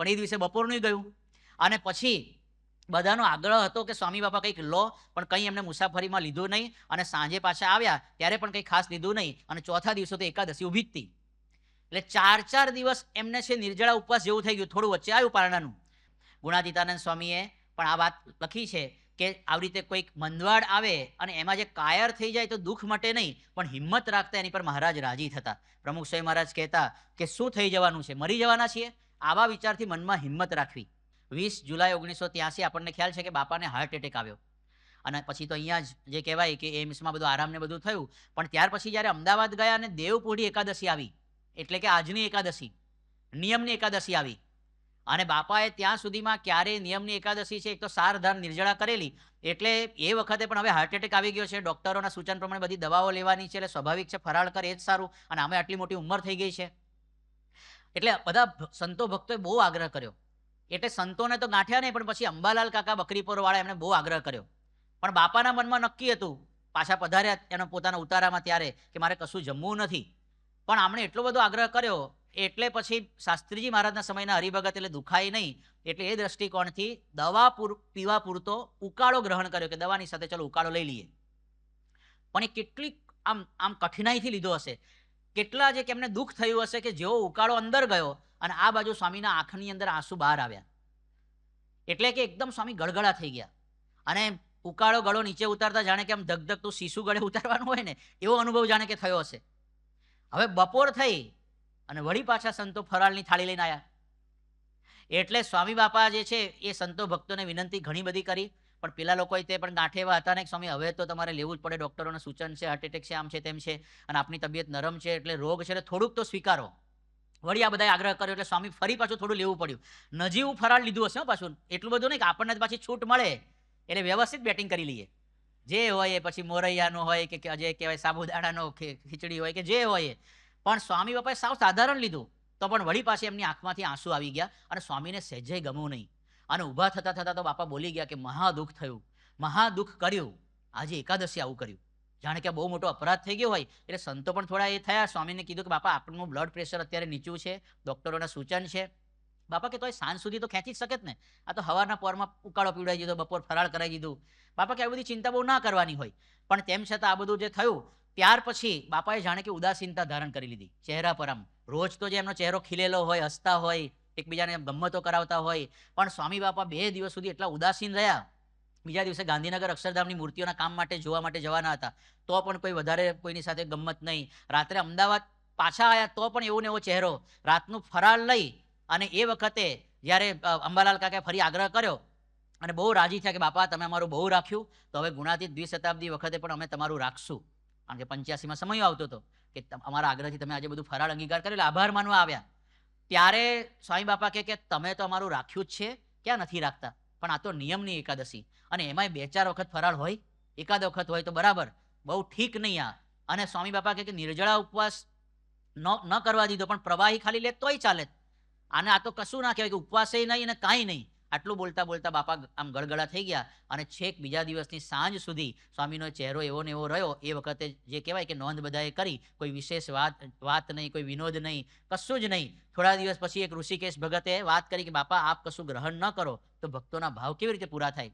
પણ એ દિવસે બપોરનું ગયું. અને પછી બધાનો આગ્રહ હતો કે સ્વામી બાપા કંઈક લો, પણ કંઈ એમને મુસાફરીમાં લીધું નહીં. અને સાંજે પાછા આવ્યા ત્યારે પણ કંઈ ખાસ લીધું નહીં. અને ચોથા દિવસો તો એકાદશી ઊભી જ હતી. એટલે 4 દિવસ એમને છે નિર્જળા ઉપવાસ જેવું થઈ ગયું. થોડું વચ્ચે આવ્યું પારણાનું. ગુણાતીતાનંદ સ્વામીએ પણ આ વાત લખી છે કે આવી રીતે કોઈક મંદવાડ આવે અને એમાં જે કાયર થઈ જાય તો દુઃખ મટે નહીં, પણ હિંમત રાખતા એની પર મહારાજ રાજી થતા. પ્રમુખ સ્વામી મહારાજ કહેતા કે શું થઈ જવાનું છે, મરી જવાના છીએ. આવા વિચારથી મનમાં હિંમત રાખવી. 20 જુલાઈ 1983 આપણને ખ્યાલ છે કે બાપાને હાર્ટ એટેક આવ્યો. અને પછી તો અહીંયા જ જે કહેવાય કે એમ્સમાં બધું આરામ ને બધું થયું. પણ ત્યાર પછી જ્યારે અમદાવાદ ગયા અને દેવપોઢી એકાદશી આવી, એટલે કે આજની એકાદશી, નિયમની એકાદશી આવી. અને બાપાએ ત્યાં સુધીમાં ક્યારેય નિયમની એકાદશી છે એક તો સારધાર નિર્જળા કરેલી, એટલે એ વખતે પણ હવે હાર્ટ એટેક આવી ગયો છે. ડૉક્ટરોના સૂચન પ્રમાણે બધી દવાઓ લેવાની છે, એટલે સ્વાભાવિક છે ફરાળ કરે એ જ સારું. અને આમે આટલી મોટી ઉંમર થઈ ગઈ છે, એટલે બધા સંતો ભક્તોએ બહુ આગ્રહ કર્યો. એટલે સંતોને તો ગાંઠ્યા નહીં, પણ પછી અંબાલાલ કાકા બકરીપોરવાળા એમણે બહુ આગ્રહ કર્યો. પણ બાપાના મનમાં નક્કી હતું, પાછા પધાર્યા એનો પોતાના ઉતારામાં ત્યારે, કે મારે કશું જમવું નથી. પણ આમણે એટલો બધો આગ્રહ કર્યો, એટલે પછી શાસ્ત્રીજી મહારાજના સમયના હરિભગત એટલે દુખાય નહીં, એટલે એ દ્રષ્ટિકોણથી દવા પીવા પૂરતો ઉકાળો ગ્રહણ કર્યો, કે દવાની સાથે ચલો ઉકાળો લઈ લઈએ. પણ એ કેટલી આમ કઠિનાઈથી લીધો હશે. કેટલા જે કે એમને દુઃખ થયું હશે કે જેવો ઉકાળો અંદર ગયો અને આ બાજુ સ્વામીના આંખની અંદર આંસુ બહાર આવ્યા. એટલે કે એકદમ સ્વામી ગળગળા થઈ ગયા. અને ઉકાળો ગળો નીચે ઉતારતા જાણે કે આમ ધગધગતું શીશુ ગળે ઉતારવાનું હોય ને, એવો અનુભવ જાણે કે થયો હશે. હવે બપોર થઈ અને વળી પાછા સંતો ફરાળની થાળી લઈને આવ્યા. એટલે સ્વામી બાપા જે છે એ સંતો ભક્તોને વિનંતી ઘણી બધી કરી, પણ પેલા લોકોએ તે પણ ગાંઠે એવા હતા ને કે સ્વામી હવે તો તમારે લેવું જ પડે, ડૉક્ટરોનું સૂચન છે, હાર્ટ એટેક છે, આમ છે તેમ છે, અને આપની તબિયત નરમ છે, એટલે રોગ છે, એટલે થોડુંક તો સ્વીકારો. વળી આ બધાએ આગ્રહ કર્યો, એટલે સ્વામી ફરી પાછું થોડું લેવું પડ્યું. નજીવું ફરાળ લીધું હશે પાછું, એટલું બધું નહીં કે આપણને પાછી છૂટ મળે, એટલે વ્યવસ્થિત બેટિંગ કરી લઈએ. જે હોય એ પછી મોરૈયાનો હોય કે જે કહેવાય સાબુદાણાનો ખીચડી હોય કે જે હોય, પણ સ્વામી બાપાએ સાવ સાધારણ લીધું. તો પણ વળી પાછી એમની આંખમાંથી આંસુ આવી ગયા, અને સ્વામીને સહેજે ગમવું નહીં. અને ઊભા થતા થતા તો બાપા બોલી ગયા કે મહાદુઃખ થયું, મહાદુઃખ કર્યું, આજે એકાદશી આવું કર્યું. જાણે કે બહુ મોટો અપરાધ થઈ ગયો હોય. એટલે સંતો પણ થોડા એ થયા. સ્વામીને કીધું કે બાપા આપણનું બ્લડ પ્રેશર અત્યારે નીચું છે, ડૉક્ટરોના સૂચન છે. બાપા કે તો સાંજ સુધી તો ખેંચી જ શકે જ ને, આ તો સવારના પોરમાં ઉકાળો પીવડાવી દીધો, બપોર ફરાળ કરાવી દીધું. બાપા કે આ બધી ચિંતા બહુ ના કરવાની હોય. પણ તેમ છતાં આ બધું જે થયું ત્યાર પછી બાપાએ જાણે કે ઉદાસીનતા ધારણ કરી લીધી ચહેરા પર. આમ રોજ તો જે એમનો ચહેરો ખીલેલો હોય, હસતા હોય, એકબીજાને ગમ્મતો કરાવતા હોય, પણ સ્વામી બાપા 2 દિવસ સુધી એટલા ઉદાસીન રહ્યા. બીજા દિવસે ગાંધીનગર અક્ષરધામની મૂર્તિઓના કામ માટે જોવા માટે જવાના હતા, તો પણ કોઈ વધારે કોઈની સાથે ગમ્મત નહીં. રાત્રે અમદાવાદ પાછા આવ્યા તો પણ એવો ને એવો ચહેરો. રાતનું ફરાળ લઈ અને એ વખતે જ્યારે અંબાલાલ કાકાએ ફરી આગ્રહ કર્યો અને બહુ રાજી થયા કે બાપા તમે અમારું બહુ રાખ્યું, તો હવે ગુણાતીત દ્વિશતાબ્દી વખતે પણ અમે તમારું રાખશું. કારણ કે 85માં સમય આવતો હતો કે અમારા આગ્રહથી તમે આજે બધું ફરાળ અંગીકાર કરેલો, આભાર માનવા આવ્યા. ત્યારે સ્વામી બાપા કે તમે તો અમારું રાખ્યું જ છે, ક્યાં નથી રાખતા, પણ આ તો નિયમની એકાદશી, અને એમાંય 2-4 વખત ફરાળ હોય, એકાદ વખત હોય તો બરાબર, બહુ ઠીક નહીં આ. અને સ્વામી બાપા કે નિર્જળા ઉપવાસ ન કરવા દીધો, પણ પ્રવાહી ખાલી લે તોય ચાલે. આને આ તો કશું ના કહેવાય કે ઉપવાસે નહીં અને કાંઈ નહીં. આટલું બોલતા બોલતા બાપા આમ ગળગળા થઈ ગયા, અને છેક બીજા દિવસની સાંજ સુધી સ્વામીનો ચહેરો એવો ને એવો રહ્યો. એ વખતે જે કહેવાય કે નોંધ બધાએ કરી, કોઈ વિશેષ વાત નહીં, કોઈ વિનોદ નહીં, કશું જ નહીં. થોડા દિવસ પછી એક ઋષિકેશ ભગતે વાત કરી કે બાપા આપ કશું ગ્રહણ ન કરો તો ભક્તોના ભાવ કેવી રીતે પૂરા થાય.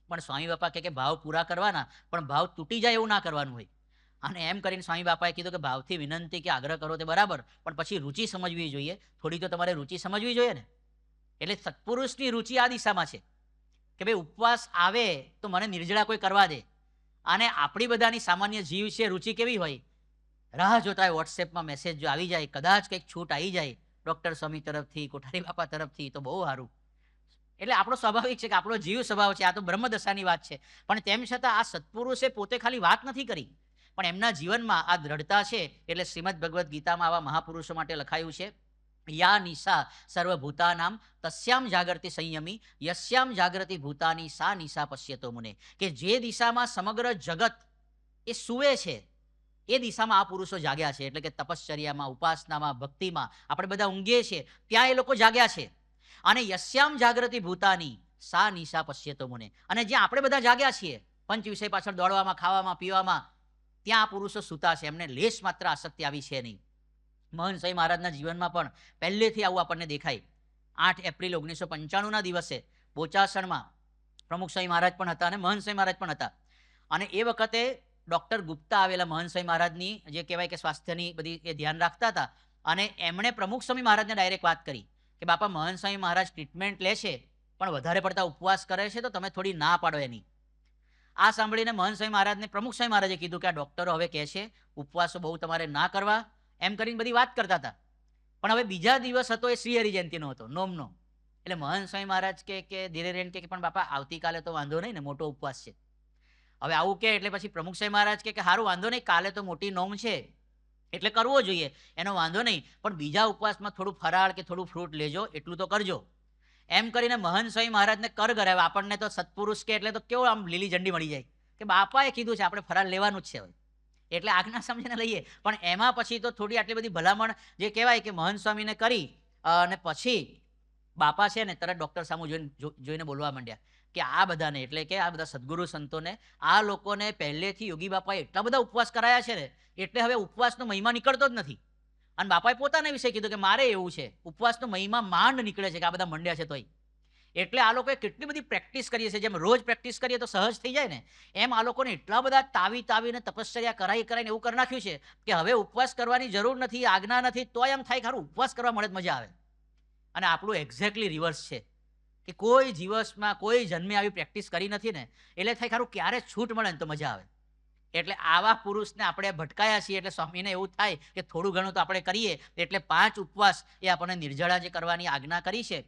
પણ સ્વામી બાપા કે ભાવ પૂરા કરવાના, પણ ભાવ તૂટી જાય એવું ના કરવાનું હોય. અને એમ કરીને સ્વામી બાપાએ કીધું કે ભાવથી વિનંતી કે આગ્રહ કરો તે બરાબર, પણ પછી રુચિ સમજવી જોઈએ. થોડી તો તમારે રુચિ સમજવી જોઈએ ને. એટલે સત્પુરુષની રુચિ આ દિશામાં છે કે ભાઈ ઉપવાસ આવે તો મને નિર્જળા કોઈ કરવા દે. અને આપણી બધાની સામાન્ય જીવ છે, રુચિ કેવી હોય, રાહ જોતા હોય વોટ્સએપમાં મેસેજ જો આવી જાય, કદાચ કંઈક છૂટ આવી જાય ડૉક્ટર સ્વામી તરફથી, કોઠારી બાપા તરફથી, તો બહુ સારું. એટલે આપણો સ્વાભાવિક છે કે આપણો જીવ સ્વભાવ છે, આ તો બ્રહ્મદશાની વાત છે. પણ તેમ છતાં આ સત્પુરુષે પોતે ખાલી વાત નથી કરી, પણ એમના જીવનમાં આ દ્રઢતા છે. એટલે શ્રીમદ ભગવદ્ ગીતામાં આવા મહાપુરુષો માટે લખાયું છે, યા નિશા સર્વભૂતાનામ તસ્યામ જાગૃતિ સંયમી યસ્યામ જાગૃતિ ભૂતાની સા નિશા પશ્યતો મુને. કે જે દિશામાં સમગ્ર જગત એ સૂવે છે, એ દિશામાં આ પુરુષો જાગ્યા છે. એટલે કે તપશ્ચર્યામાં, ઉપાસનામાં, ભક્તિમાં આપણે બધા ઊંઘીએ છીએ, ત્યાં એ લોકો જાગ્યા છે. અને યસ્યામ જાગૃતિ ભૂતાની સા નિશા પશ્યતો મુને. અને જ્યાં આપણે બધા જાગ્યા છીએ પંચ વિષય પાછળ દોડવામાં, ખાવામાં, પીવામાં, ત્યાં આ પુરુષો સૂતા છે. એમને લેશ માત્ર આસક્તિ આવી છે નહીં. મહંત સ્વામી મહારાજના જીવનમાં પણ પહેલેથી આવું આપણને દેખાય. 8 એપ્રિલ 1995ના દિવસે બોચાસણમાં પ્રમુખ સ્વામી મહારાજ પણ હતા અને મહંત સ્વામી મહારાજ પણ હતા. અને એ વખતે ડૉક્ટર ગુપ્તા આવેલા મહંત સ્વામી મહારાજની જે કહેવાય કે સ્વાસ્થ્યની બધી એ ધ્યાન રાખતા હતા. અને એમણે પ્રમુખ સ્વામી મહારાજને ડાયરેક્ટ વાત કરી કે બાપા મહંત સ્વામી મહારાજ ટ્રીટમેન્ટ લે છે, પણ વધારે પડતા ઉપવાસ કરે છે, તો તમે થોડી ના પાડો એની. આ સાંભળીને મહંત સ્વામી મહારાજને પ્રમુખ સ્વામી મહારાજે કીધું કે આ ડૉક્ટરો હવે કહે છે ઉપવાસો બહુ તમારે ના કરવા, એમ કરીને બધી વાત કરતા હતા. પણ હવે બીજા દિવસ હતો એ શ્રીહરિ જયંતિનો હતો, નોમનો. એટલે મહંત સ્વામી મહારાજ કે ધીરે રેન કે પણ બાપા આવતીકાલે તો વાંધો નહીં ને, મોટો ઉપવાસ છે. હવે આવું કે એટલે પછી પ્રમુખ સ્વામી મહારાજ કે સારું વાંધો નહીં, કાલે તો મોટી નોમ છે એટલે કરવો જોઈએ, એનો વાંધો નહીં, પણ બીજા ઉપવાસમાં થોડું ફરાળ કે થોડું ફ્રૂટ લેજો, એટલું તો કરજો. એમ કરીને મહંત સ્વામી મહારાજને કર કરાવ્યા. આપણને તો સત્પુરુષ કે એટલે તો કેવું આમ લીલી ઝંડી મળી જાય કે બાપાએ કીધું છે આપણે ફરાળ લેવાનું જ છે હવે, એટલે આજ્ઞા સમજીને લઈએ. પણ એમાં પછી તો થોડી આટલી બધી ભલામણ જે કહેવાય કે મહંત સ્વામીને કરી, અને પછી બાપા છે ને તરત ડૉક્ટર સામુ જોઈને બોલવા માંડ્યા કે આ બધાને, એટલે કે આ બધા સદગુરુ સંતોને, આ લોકોને પહેલેથી યોગી બાપાએ એટલા બધા ઉપવાસ કરાયા છે ને, એટલે હવે ઉપવાસનો મહિમા નીકળતો જ નથી. અને બાપાએ પોતાના વિશે કીધું કે મારે એવું છે, ઉપવાસનો મહિમા માંડ નીકળે છે કે આ બધા મંડ્યા છે તોય. એટલે આ લોકોએ કેટલી બધી પ્રેક્ટિસ કરીએ છીએ. જેમ રોજ પ્રેક્ટિસ કરીએ તો સહજ થઈ જાય ને, એમ આ લોકોને એટલા બધા તાવીને તપશ્ચર્યા કરાઈને એવું કરી નાખ્યું છે કે હવે ઉપવાસ કરવાની જરૂર નથી, આજ્ઞા નથી, તોય એમ થાય ખરું ઉપવાસ કરવા મળે મજા આવે. અને આપણું એક્ઝેક્ટલી રિવર્સ છે કે કોઈ દિવસમાં કોઈ જન્મે આવી પ્રેક્ટિસ કરી નથી ને, એટલે થાય ખરું ક્યારે છૂટ મળે ને તો મજા આવે. એટલે આવા પુરુષને આપણે ભટકાયા છીએ. એટલે સ્વામીને એવું થાય કે થોડું ઘણું તો આપણે કરીએ. એટલે 5 ઉપવાસ એ આપણને નિર્જળા જે કરવાની આજ્ઞા કરી છે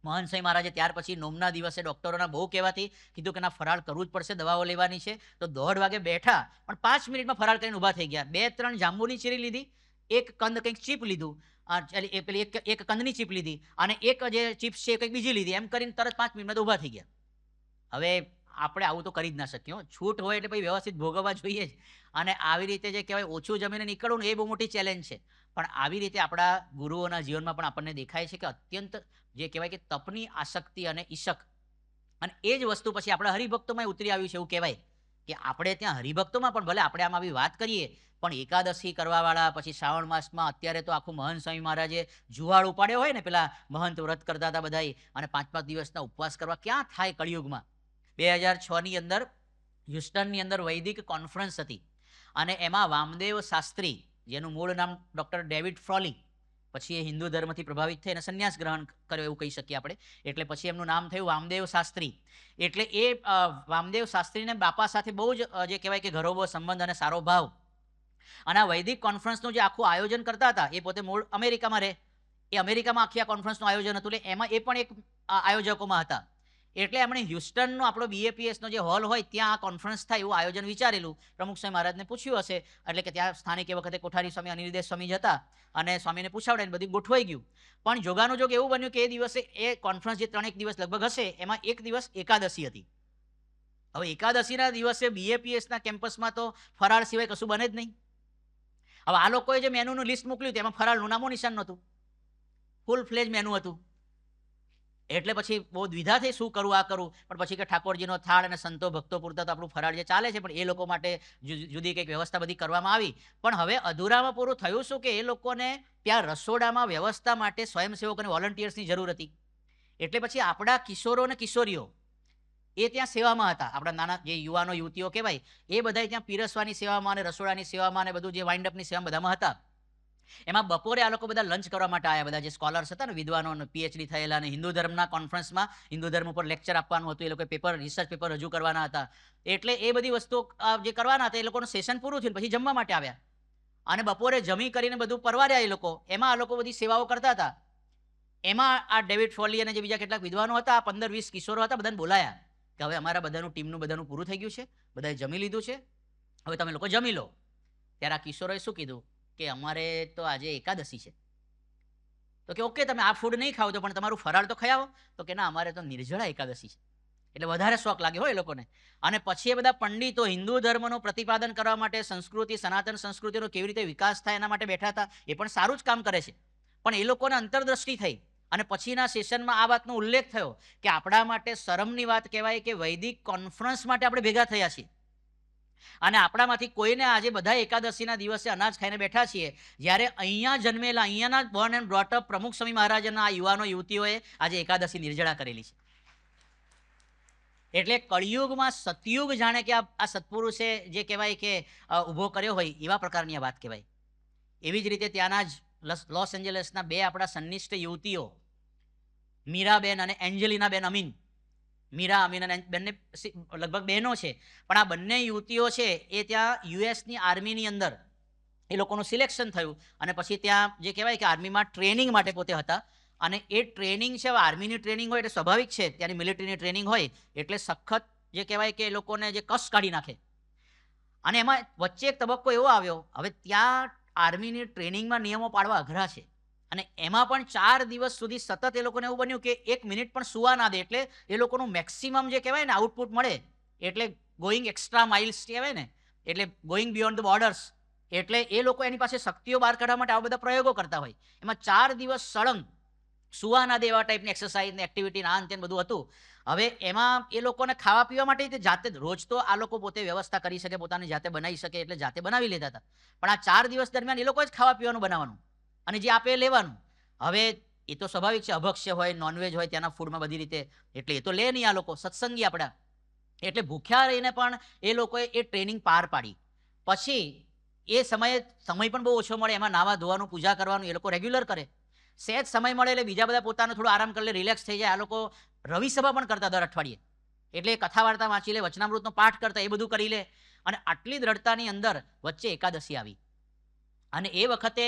મહંત સ્વામી મહારાજે. ત્યાર પછી નોમના દિવસે ડૉક્ટરોના બહુ કહેવાથી કીધું કે ના ફરાળ કરવું જ પડશે, દવાઓ લેવાની છે. તો 1:30 વાગે બેઠા, પણ 5 મિનિટમાં ફરાળ કરીને ઊભા થઈ ગયા. 2-3 જાંબુની ચીરી લીધી, એક કંદ કંઈક ચીપ લીધું, પેલી એક કંદની ચીપ લીધી, અને એક જે ચીપ્સ છે કંઈક બીજી લીધી. એમ કરીને તરત 5 મિનિટમાં તો ઊભા થઈ ગયા. હવે આપણે આવું તો કરી જ ના શકીએ. છૂટ હોય એટલે પછી વ્યવસ્થિત ભોગવવા જોઈએ જ. અને આવી રીતે જે કહેવાય ઓછું જમીને નીકળવું ને એ બહુ મોટી ચેલેન્જ છે. પણ આવી રીતે આપણા ગુરુઓના જીવનમાં પણ આપણને દેખાય છે કે અત્યંત જે કહેવાય કે તપની આસક્તિ અને ઈશક, અને એ જ વસ્તુ પછી આપણા હરિભક્તોમાં ઉતરી આવ્યું છે. એવું કહેવાય કે આપણે ત્યાં હરિભક્તોમાં પણ ભલે આપણે આમાં આવી વાત કરીએ, પણ એકાદશી કરવાવાળા, પછી શ્રાવણ માસમાં અત્યારે તો આખું મહંત સ્વામી મહારાજે જુવાળ ઉપાડ્યો હોય ને, પેલા મહંત વ્રત કરતા હતા બધાય, અને 5-5 દિવસના ઉપવાસ કરવા ક્યાં થાય કળિયુગમાં. 2006ની અંદર હ્યુસ્ટનની અંદર વૈદિક કોન્ફરન્સ હતી, અને એમાં વામદેવ શાસ્ત્રી, જેનું મૂળ નામ ડૉક્ટર ડેવિડ ફ્રોલી, પછી એ હિન્દુ ધર્મથી પ્રભાવિત થઈને સંન્યાસ ગ્રહણ કર્યો એવું કહી શકીએ આપણે. એટલે પછી એમનું નામ થયું વામદેવ શાસ્ત્રી. એટલે એ વામદેવ શાસ્ત્રીને બાપા સાથે બહુ જ જે કહેવાય કે ઘરોબો સંબંધ અને સારો ભાવ. અને આ વૈદિક કોન્ફરન્સનું જે આખું આયોજન કરતા હતા, એ પોતે મૂળ અમેરિકામાં રહે, એ અમેરિકામાં આખી આ કોન્ફરન્સનું આયોજન હતું. એટલે એમાં એ પણ એક આયોજકોમાં હતા. એટલે એમણે હ્યુસ્ટનનો આપણો BAPSનો જે હોલ હોય ત્યાં આ કોન્ફરન્સ થાય એવું આયોજન વિચારેલું. પ્રમુખ સ્વામી મહારાજને પૂછ્યું હશે, એટલે કે ત્યાં સ્થાનિક એ વખતે કોઠારી સ્વામી અનિરુદ્ધ સ્વામી જતા અને સ્વામીને પૂછાવડાઈને બધું ગોઠવાઈ ગયું. પણ જોગાનું જોગ એવું બન્યું કે એ દિવસે એ કોન્ફરન્સ જે 3 દિવસ લગભગ હશે એમાં એક દિવસ એકાદશી હતી. હવે એકાદશીના દિવસે BAPSના કેમ્પસમાં તો ફરાળ સિવાય કશું બને જ નહીં. હવે આ લોકોએ જે મેનુનું લિસ્ટ મોકલ્યું તેમાં ફરાળનું નામો નિશાન નહોતું, ફૂલ ફ્લેજ મેનુ હતું. એટલે પછી બહુ દ્વિધા થઈ શું કરું આ કરું, પણ પછી કે ઠાકોરજીનો થાળ અને સંતો ભક્તો પૂરતા તો આપણું ફરાળ જે ચાલે છે, પણ એ લોકો માટે જુદી કંઈક વ્યવસ્થા બધી કરવામાં આવી. પણ હવે અધૂરામાં પૂરું થયું શું કે એ લોકોને ત્યાં રસોડામાં વ્યવસ્થા માટે સ્વયંસેવક અને વોલન્ટિયર્સની જરૂર હતી. એટલે પછી આપણા કિશોરો અને કિશોરીઓ એ ત્યાં સેવામાં હતા. આપણા નાના જે યુવાનો યુવતીઓ કહેવાય એ બધા ત્યાં પીરસવાની સેવામાં અને રસોડાની સેવામાં અને બધું જે વાઇન્ડઅપની સેવામાં બધામાં હતા. એમાં બપોરે આ લોકો બધા લંચ કરવા માટે આવ્યા, બધા જે સ્કોલર્સ હતા ને, વિદ્વાનો અને PhD થયેલા, અને હિન્દુ ધર્મના કોન્ફરન્સમાં હિન્દુ ધર્મ ઉપર લેક્ચર આપવાનું હતું, એ લોકો પેપર રિસર્ચ પેપર રજૂ કરવાના હતા. એટલે એ બધી વસ્તુઓ જે કરવાના હતા એ લોકોનું સેશન પૂરું થયું પછી જમવા માટે આવ્યા અને બપોરે જમી કરીને બધું પરવાર્યા એ લોકો. એમાં આ લોકો બધી સેવાઓ કરતા હતા. એમાં આ ડેવિડ ફોલી અને જે બીજા કેટલાક વિદ્વાનો હતા, 15-20 કિશોરો હતા, બધાને બોલાયા કે હવે અમારા બધાનું ટીમનું બધાનું પૂરું થઈ ગયું છે, બધાએ જમી લીધું છે, હવે તમે લોકો જમી લો. ત્યારે આ કિશોરોએ શું કીધું કે અમારે તો આજે એકાદશી છે. તો કે ઓકે તમે આ ફૂડ નહીં ખાવ તો પણ તમારું ફરાળ તો ખાઈ આવો. તો કે ના અમારે તો નિર્જળા એકાદશી છે. એટલે વધારે શોખ લાગ્યો હોય એ લોકોને. અને પછી એ બધા પંડિતો હિન્દુ ધર્મનું પ્રતિપાદન કરવા માટે, સંસ્કૃતિ સનાતન સંસ્કૃતિનો કેવી રીતે વિકાસ થાય એના માટે બેઠા હતા. એ પણ સારું જ કામ કરે છે, પણ એ લોકોને અંતરદ્રષ્ટિ થઈ અને પછીના સેશનમાં આ વાતનો ઉલ્લેખ થયો કે આપણા માટે શરમની વાત કહેવાય કે વૈદિક કોન્ફરન્સ માટે આપણે ભેગા થયા છીએ અને આપણામાંથી કોઈને આજે બધા એકાદશીના દિવસે અનાજ ખાઈને બેઠા છીએ, જ્યારે અહીંયા જન્મેલા અહીંયાના બોર્ન એન્ડ બ્રોટ અપ પ્રમુખ સ્વામી મહારાજના આ યુવાનો યુવતીઓએ આજે એકાદશી નિર્જળા કરેલી છે. એટલે કળિયુગમાં સતયુગ જાણે કે આ સત્પુરુષે જે કહેવાય કે ઊભો કર્યો હોય એવા પ્રકારની આ વાત કહેવાય. એવી જ રીતે ત્યાંના જ લોસ એન્જલસના બે આપણા સન્નિષ્ઠ યુવતીઓ મીરાબેન અને એન્જેલિનાબેન અમીન, મીરા અમીન અને બંને લગભગ બહેનો છે, પણ આ બંને યુવતીઓ છે એ ત્યાં યુએસની આર્મીની અંદર એ લોકોનું સિલેક્શન થયું અને પછી ત્યાં જે કહેવાય કે આર્મીમાં ટ્રેનિંગ માટે પોતે હતા. અને એ ટ્રેનિંગ છે, આર્મીની ટ્રેનિંગ હોય એટલે સ્વાભાવિક છે, ત્યાંની મિલિટરીની ટ્રેનિંગ હોય એટલે સખત જે કહેવાય કે એ લોકોને જે કસ કાઢી નાખે. અને એમાં વચ્ચે એક તબક્કો એવો આવ્યો, હવે ત્યાં આર્મીની ટ્રેનિંગમાં નિયમો પાડવા અઘરા છે અને એમાં પણ 4 દિવસ સુધી સતત એ લોકોને એવું બન્યું કે 1 મિનિટ પણ સુવા ના દે. એટલે એ લોકોનું મેક્સિમમ જે કહેવાય ને આઉટપુટ મળે, એટલે ગોઈંગ એક્સ્ટ્રા માઇલ્સ કહેવાય ને, એટલે ગોઈંગ બિયોન્ડ ધ બોર્ડર્સ. એટલે એ લોકો એની પાસે શક્તિઓ બહાર કાઢવા માટે આવા બધા પ્રયોગો કરતા હોય. એમાં 4 દિવસ સળંગ સુવા ના દેવા ટાઈપની એક્સરસાઇઝ ને એક્ટિવિટી ના અંતે બધું હતું. હવે એમાં એ લોકોને ખાવા પીવા માટે જાતે રોજ તો આ લોકો પોતે વ્યવસ્થા કરી શકે, પોતાની જાતે બનાવી શકે, એટલે જાતે બનાવી લેતા હતા. પણ આ 4 દિવસ દરમિયાન એ લોકો જ ખાવા પીવાનું બનાવવાનું અને જે આપે એ લેવાનું. હવે એ તો સ્વાભાવિક છે, અભક્ષ્ય હોય, નોનવેજ હોય ત્યાંના ફૂડમાં બધી રીતે, એટલે એ તો લે નહીં આ લોકો, સત્સંગી આપણા. એટલે ભૂખ્યા રહીને પણ એ લોકોએ એ ટ્રેનિંગ પાર પાડી. પછી એ સમય પણ બહુ ઓછો મળે, એમાં નાવા ધોવાનું, પૂજા કરવાનું એ લોકો રેગ્યુલર કરે. સહેજ સમય મળે એટલે બીજા બધા પોતાનો થોડો આરામ કરી લે, રિલેક્સ થઈ જાય. આ લોકો રવિસભા પણ કરતા દર અઠવાડિયે, એટલે કથા વાર્તા વાંચી લે, વચનામૃતનો પાઠ કરતા, એ બધું કરી લે. અને આટલી દ્રઢતાની અંદર વચ્ચે એકાદશી આવી અને એ વખતે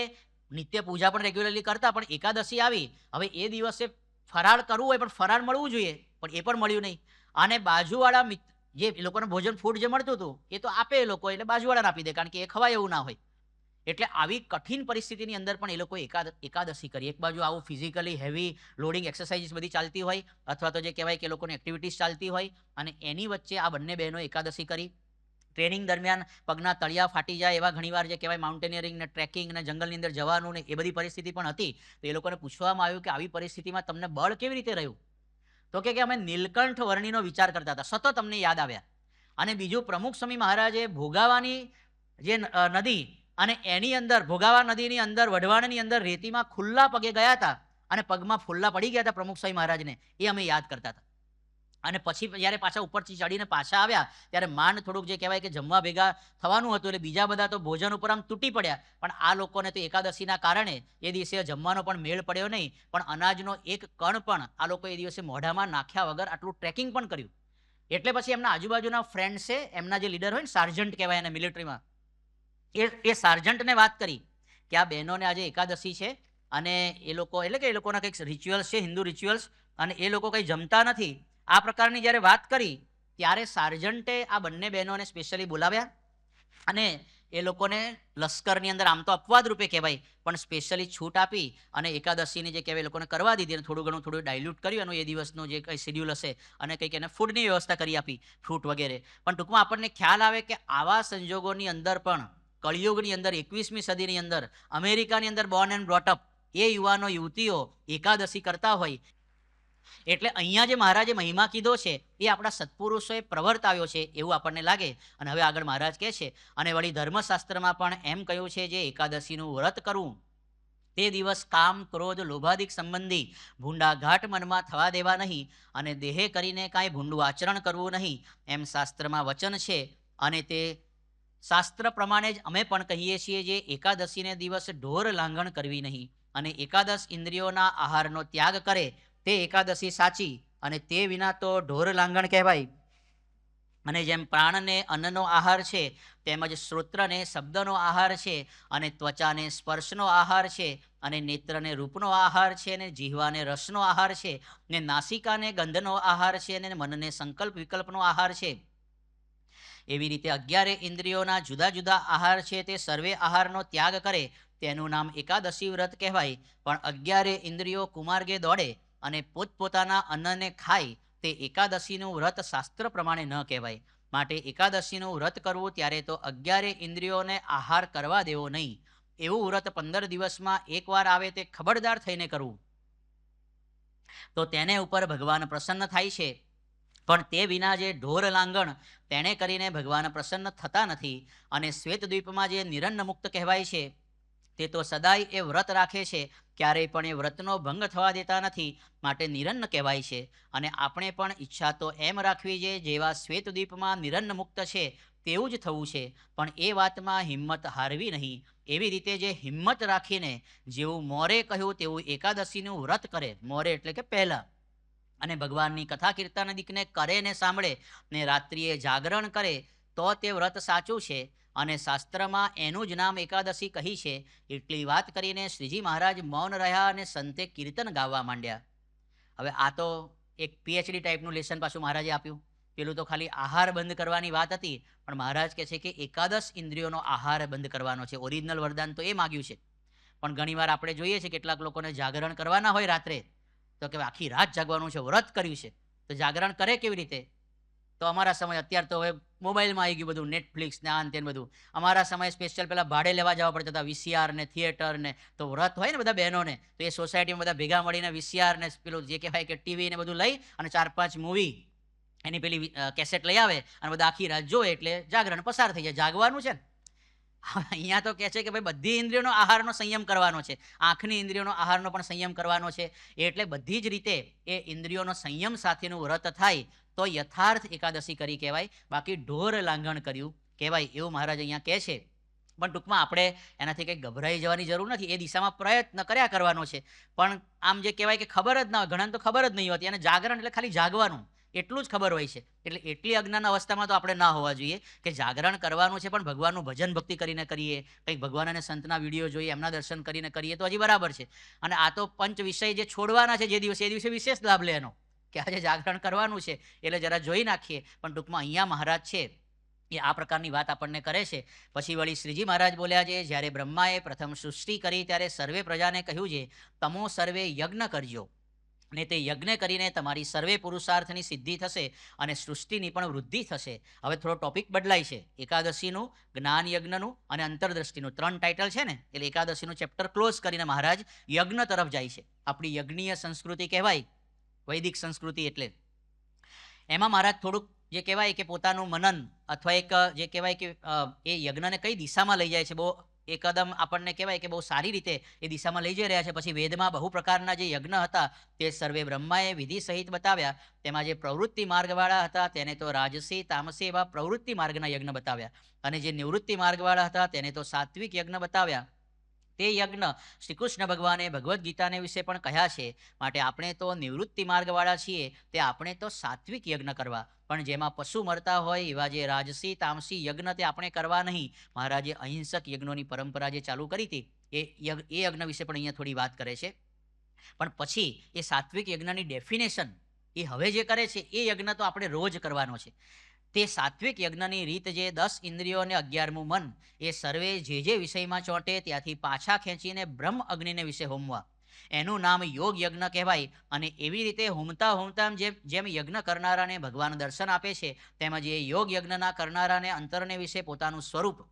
નિત્ય પૂજા પણ રેગ્યુલરલી કરતા, પણ એકાદશી આવી. હવે એ દિવસે ફરાળ કરવું હોય પણ ફરાળ મળવું જોઈએ, પણ એ પણ મળ્યું નહીં. અને બાજુવાળા જે એ લોકોને ભોજન ફૂડ જે મળતું હતું એ તો આપે એ લોકો, એટલે બાજુવાળાને આપી દે, કારણ કે એ ખવાય એવું ના હોય. એટલે આવી કઠિન પરિસ્થિતિની અંદર પણ એ લોકોએ એકાદશી કરી. એક બાજુ આવું ફિઝિકલી હેવી લોડિંગ એક્સરસાઇઝ બધી ચાલતી હોય અથવા તો જે કહેવાય કે લોકોની એક્ટિવિટીઝ ચાલતી હોય, અને એની વચ્ચે આ બંને બહેનો એકાદશી કરી. ટ્રેનિંગ દરમિયાન પગના તળિયા ફાટી જાય એવા ઘણીવાર જે કહેવાય માઉન્ટેનિયરિંગ ને ટ્રેકિંગ ને જંગલની અંદર જવાનું ને એ બધી પરિસ્થિતિ પણ હતી. તો એ લોકોને પૂછવામાં આવ્યું કે આવી પરિસ્થિતિમાં તમને બળ કેવી રીતે રહ્યું? તો કે અમે નીલકંઠ વર્ણિનો વિચાર કરતા હતા, સતત અમને યાદ આવ્યા. અને બીજું, પ્રમુખ સ્વામી મહારાજે ભોગાવાની જે નદી અને એની અંદર ભોગાવા નદીની અંદર વઢવાણની અંદર રેતીમાં ખુલ્લા પગે ગયા હતા અને પગમાં ફોલ્લા પડી ગયા હતા પ્રમુખ સ્વામી મહારાજને, એ અમે યાદ કરતા હતા. અને પછી જ્યારે પાછા ઉપરથી ચડીને પાછા આવ્યા ત્યારે માંડ થોડુંક જે કહેવાય કે જમવા ભેગા થવાનું હતું, એટલે બીજા બધા તો ભોજન ઉપર આમ તૂટી પડ્યા. પણ આ લોકોને તો એકાદશીના કારણે એ દિવસે જમવાનો પણ મેળ પડ્યો નહીં, પણ અનાજનો એક કણ પણ આ લોકો એ દિવસે મોઢામાં નાખ્યા વગર આટલું ટ્રેકિંગ પણ કર્યું. એટલે પછી એમના આજુબાજુના ફ્રેન્ડ્સે, એમના જે લીડર હોય ને, સાર્જન્ટ કહેવાય એને મિલિટરીમાં, એ સાર્જન્ટને વાત કરી કે આ બહેનોને આજે એકાદશી છે અને એ લોકો, એટલે કે એ લોકોના કંઈક રિચ્યુઅલ્સ છે, હિન્દુ રિચ્યુઅલ્સ, અને એ લોકો કંઈ જમતા નથી. આ પ્રકારની જ્યારે વાત કરી ત્યારે સાર્જન્ટે આ બંને બહેનોને સ્પેશિયલી બોલાવ્યા અને એ લોકોને લશ્કરની અંદર આમ તો અપવાદ રૂપે કહેવાય પણ સ્પેશિયલી છૂટ આપી અને એકાદશીની જે કહેવાય એ લોકોને કરવા દીધી અને થોડું ડાયલ્યુટ કર્યું એનું એ દિવસનું જે કંઈ શેડ્યુલ હશે અને કંઈક એને ફૂડની વ્યવસ્થા કરી આપી, ફ્રૂટ વગેરે. પણ ટૂંકમાં આપણને ખ્યાલ આવે કે આવા સંજોગોની અંદર પણ કળિયુગની અંદર 21મી સદીની અંદર અમેરિકાની અંદર બોર્ન એન્ડ બ્રોટઅપ એ યુવાનો યુવતીઓ એકાદશી કરતા હોય એટલે અહીંયા જે મહારાજે મહિમા કીધો છે એ આપણા સત્પુરુષોએ પ્રવર્તાવ્યો છે એવું આપણને લાગે. અને હવે આગળ મહારાજ કહે છે અને વળી ધર્મશાસ્ત્રમાં પણ એમ કહ્યું છે જે એકાદશીનું વ્રત કરવું તે દિવસ કામ ક્રોધ લોભાદિક સંબંધી ભૂંડા ઘાટ મનમાં થવા દેવા નહીં અને દેહે કરીને કાંઈ ભૂંડું આચરણ કરવું નહીં એમ શાસ્ત્રમાં વચન છે. અને તે શાસ્ત્ર પ્રમાણે જ અમે પણ કહીએ છીએ જે એકાદશીને દિવસ ઢોર લાંઘણ કરવી નહીં અને એકાદશ ઇન્દ્રિયોના આહારનો ત્યાગ કરે તે એકાદશી સાચી અને તે વિના તો ઢોર લાંઘણ કહેવાય. અને જેમ પ્રાણને અન્નનો આહાર છે તેમજ શ્રોત્રને શબ્દનો આહાર છે અને ત્વચાને સ્પર્શનો આહાર છે અને નેત્રને રૂપનો આહાર છે અને જીહવાને રસનો આહાર છે ને નાસિકાને ગંધનો આહાર છે અને મનને સંકલ્પ વિકલ્પનો આહાર છે, એવી રીતે 11 ઇન્દ્રિયોના જુદા જુદા આહાર છે તે સર્વે આહારનો ત્યાગ કરે તેનું નામ એકાદશી વ્રત કહેવાય. પણ 11 ઇન્દ્રિયો કુમાર્ગે દોડે અને પોતપોતાના અન્નને ખાય તે એકાદશીનું વ્રત શાસ્ત્ર પ્રમાણે ન કહેવાય. માટે એકાદશીનું વ્રત કરવું ત્યારે તો 11 ઇન્દ્રિયોને આહાર કરવા દેવો નહીં. એવું વ્રત 15 દિવસમાં એકવાર આવે તે ખબરદાર થઈને કરવું તો તેને ઉપર ભગવાન પ્રસન્ન થાય છે. પણ તે વિના જે ઢોર લાંગણ તેણે કરીને ભગવાન પ્રસન્ન થતા નથી. અને શ્વેતદ્વીપમાં જે નિરન્ન મુક્ત કહેવાય છે તે તો સદાય એ વ્રત રાખે છે, ક્યારેય પણ એ વ્રતનો ભંગ થવા દેતા નથી, માટે નિરન્ન કહેવાય છે. અને આપણે પણ ઈચ્છા તો એમ રાખવી છે જેવા શ્વેતદ્વીપમાં નિરન્ન મુક્ત છે તેવું જ થવું છે, પણ એ વાતમાં હિંમત હારવી નહીં. એવી રીતે જે હિંમત રાખીને જેવું મોરે કહ્યું તેવું એકાદશીનું વ્રત કરે, મોરે એટલે કે પહેલાં, અને ભગવાનની કથા કીર્તનાદિકને કરે ને સાંભળે ને રાત્રિએ જાગરણ કરે તો તે વ્રત સાચું છે. અને શાસ્ત્રમાં એનું જ નામ એકાદશી કહી છે. એટલી વાત કરીને શ્રીજી મહારાજ મૌન રહ્યા અને સંતે કીર્તન ગાવા માંડ્યા. હવે આ તો એક PhD ટાઈપનું લેસન પાછું મહારાજે આપ્યું. પેલું તો ખાલી આહાર બંધ કરવાની વાત હતી, પણ મહારાજ કહે છે કે એકાદશ ઇન્દ્રિયોનો આહાર બંધ કરવાનો છે. ઓરિજિનલ વરદાન તો એ માગ્યું છે, પણ ઘણીવાર આપણે જોઈએ છીએ કેટલાક લોકોને જાગરણ કરવાના હોય રાત્રે તો કે આખી રાત જાગવાનું છે, વ્રત કર્યું છે, તો જાગરણ કરે કેવી રીતે? તો અમારા સમય અત્યારે તો હવે મોબાઈલમાં આવી ગયું બધું, નેટફ્લિક્સ ને આ ને બધું. અમારા સમયે સ્પેશિયલ પેલા ભાડે લેવા જવા પડતા હતા VCR ને થિયેટર ને, તો વ્રત હોય ને બધા બહેનોને તો એ સોસાયટીમાં બધા ભેગા મળીને VCR ને પેલું જે કહેવાય કે ટીવી ને બધું લઈ અને 4-5 મૂવી એની પેલી કેસેટ લઈ આવે અને બધા આખી રાત જોવે એટલે જાગરણ પસાર થઈ જાય. જાગવાનું છે ને. અહીંયા તો કહે છે કે ભાઈ બધી ઇન્દ્રિયોનો આહારનો સંયમ કરવાનો છે, આંખની ઇન્દ્રિયોનો આહારનો પણ સંયમ કરવાનો છે. એટલે બધી જ રીતે એ ઇન્દ્રિયોનો સંયમ સાથેનું વ્રત થાય તો યથાર્થ એકાદશી કરી કહેવાય, બાકી ઢોર લાંઘણ કર્યું કહેવાય એવું મહારાજ અહીંયા કહે છે. પણ ટૂંકમાં આપણે એનાથી કંઈ ગભરાઈ જવાની જરૂર નથી. એ દિશામાં પ્રયત્ન કર્યા કરવાનો છે. પણ આમ જે કહેવાય કે ખબર જ ના હોય, ઘણાને તો ખબર જ નહીં હોતી, અને જાગરણ એટલે ખાલી જાગવાનું એટલું જ ખબર હોય છે. એટલે એટલી અજ્ઞાન અવસ્થામાં તો આપણે ના હોવા જોઈએ કે જાગરણ કરવાનું છે પણ ભગવાનનું ભજન ભક્તિ કરીને કરીએ, કંઈક ભગવાન અને સંતના વિડીયો જોઈએ, એમના દર્શન કરીને કરીએ તો હજી બરાબર છે. અને આ તો પંચ વિષય જે છોડવાના છે જે દિવસે, એ દિવસે વિશેષ લાભ લે એનો, કે આજે જાગરણ કરવાનું છે એટલે જરા જોઈ નાખીએ. પણ ટૂંકમાં અહીંયા મહારાજ છે એ આ પ્રકારની વાત આપણને કરે છે. પછી વળી શ્રીજી મહારાજ બોલ્યા છે, જ્યારે બ્રહ્માએ પ્રથમ સૃષ્ટિ કરી ત્યારે સર્વે પ્રજાને કહ્યું છે તમો સર્વે યજ્ઞ કરજો ને તે યજ્ઞ કરીને તમારી સર્વે પુરુષાર્થની સિદ્ધિ થશે અને સૃષ્ટિની પણ વૃદ્ધિ થશે. હવે થોડો ટોપિક બદલાય છે. એકાદશીનું, જ્ઞાન યજ્ઞનું અને અંતરદ્રષ્ટિનું 3 ટાઇટલ છે ને, એટલે એકાદશીનું ચેપ્ટર ક્લોઝ કરીને મહારાજ યજ્ઞ તરફ જાય છે. આપણી યજ્ઞીય સંસ્કૃતિ કહેવાય, વૈદિક સંસ્કૃતિ. એટલે એમાં મહારાજ થોડુંક જે કહેવાય કે પોતાનું મનન અથવા એક જે કહેવાય કે એ યજ્ઞને કઈ દિશામાં લઈ જાય છે, બહુ એકદમ આપણને કહેવાય કે બહુ સારી રીતે એ દિશામાં લઈ જઈ રહ્યા છે. પછી વેદમાં બહુ પ્રકારના જે યજ્ઞ હતા તે સર્વે બ્રહ્માએ વિધિ સહિત બતાવ્યા. તેમાં જે પ્રવૃત્તિ માર્ગવાળા હતા તેને તો રાજસી તામસી એવા પ્રવૃત્તિ માર્ગના યજ્ઞ બતાવ્યા, અને જે નિવૃત્તિ માર્ગવાળા હતા તેને તો સાત્વિક યજ્ઞ બતાવ્યા. તે યજ્ઞ શ્રી કૃષ્ણ ભગવાને ભગવદ્ ગીતાને વિશે પણ કહ્યા છે. માટે આપણે તો નિવૃત્તિ માર્ગવાળા છીએ તે આપણે તો સાત્વિક યજ્ઞ કરવા, પણ જેમાં પશુ મરતા હોય એવા જે રાજસી તામસી યજ્ઞ તે આપણે કરવા નહીં. મહારાજે અહિંસક યજ્ઞોની પરંપરા જે ચાલુ કરી હતી એ યજ્ઞ વિશે પણ અહીંયા થોડી વાત કરે છે. પણ પછી એ સાત્વિક યજ્ઞની ડેફિનેશન એ હવે જે કરે છે એ યજ્ઞ તો આપણે રોજ કરવાનો છે. તે સાત્વિક યજ્ઞની રીત જે 10 ઇન્દ્રિયો અને 11મું મન એ સર્વે જે વિષયમાં ચોંટે ત્યાંથી પાછા ખેંચીને બ્રહ્મ અગ્નિને વિશે હોમવા, એનું નામ યોગ યજ્ઞ કહેવાય. અને એવી રીતે હોમતા હોમતા જેમ યજ્ઞ કરનારાને ભગવાન દર્શન આપે છે, તેમજ એ યોગ યજ્ઞના કરનારાને અંતરને વિશે પોતાનું સ્વરૂપ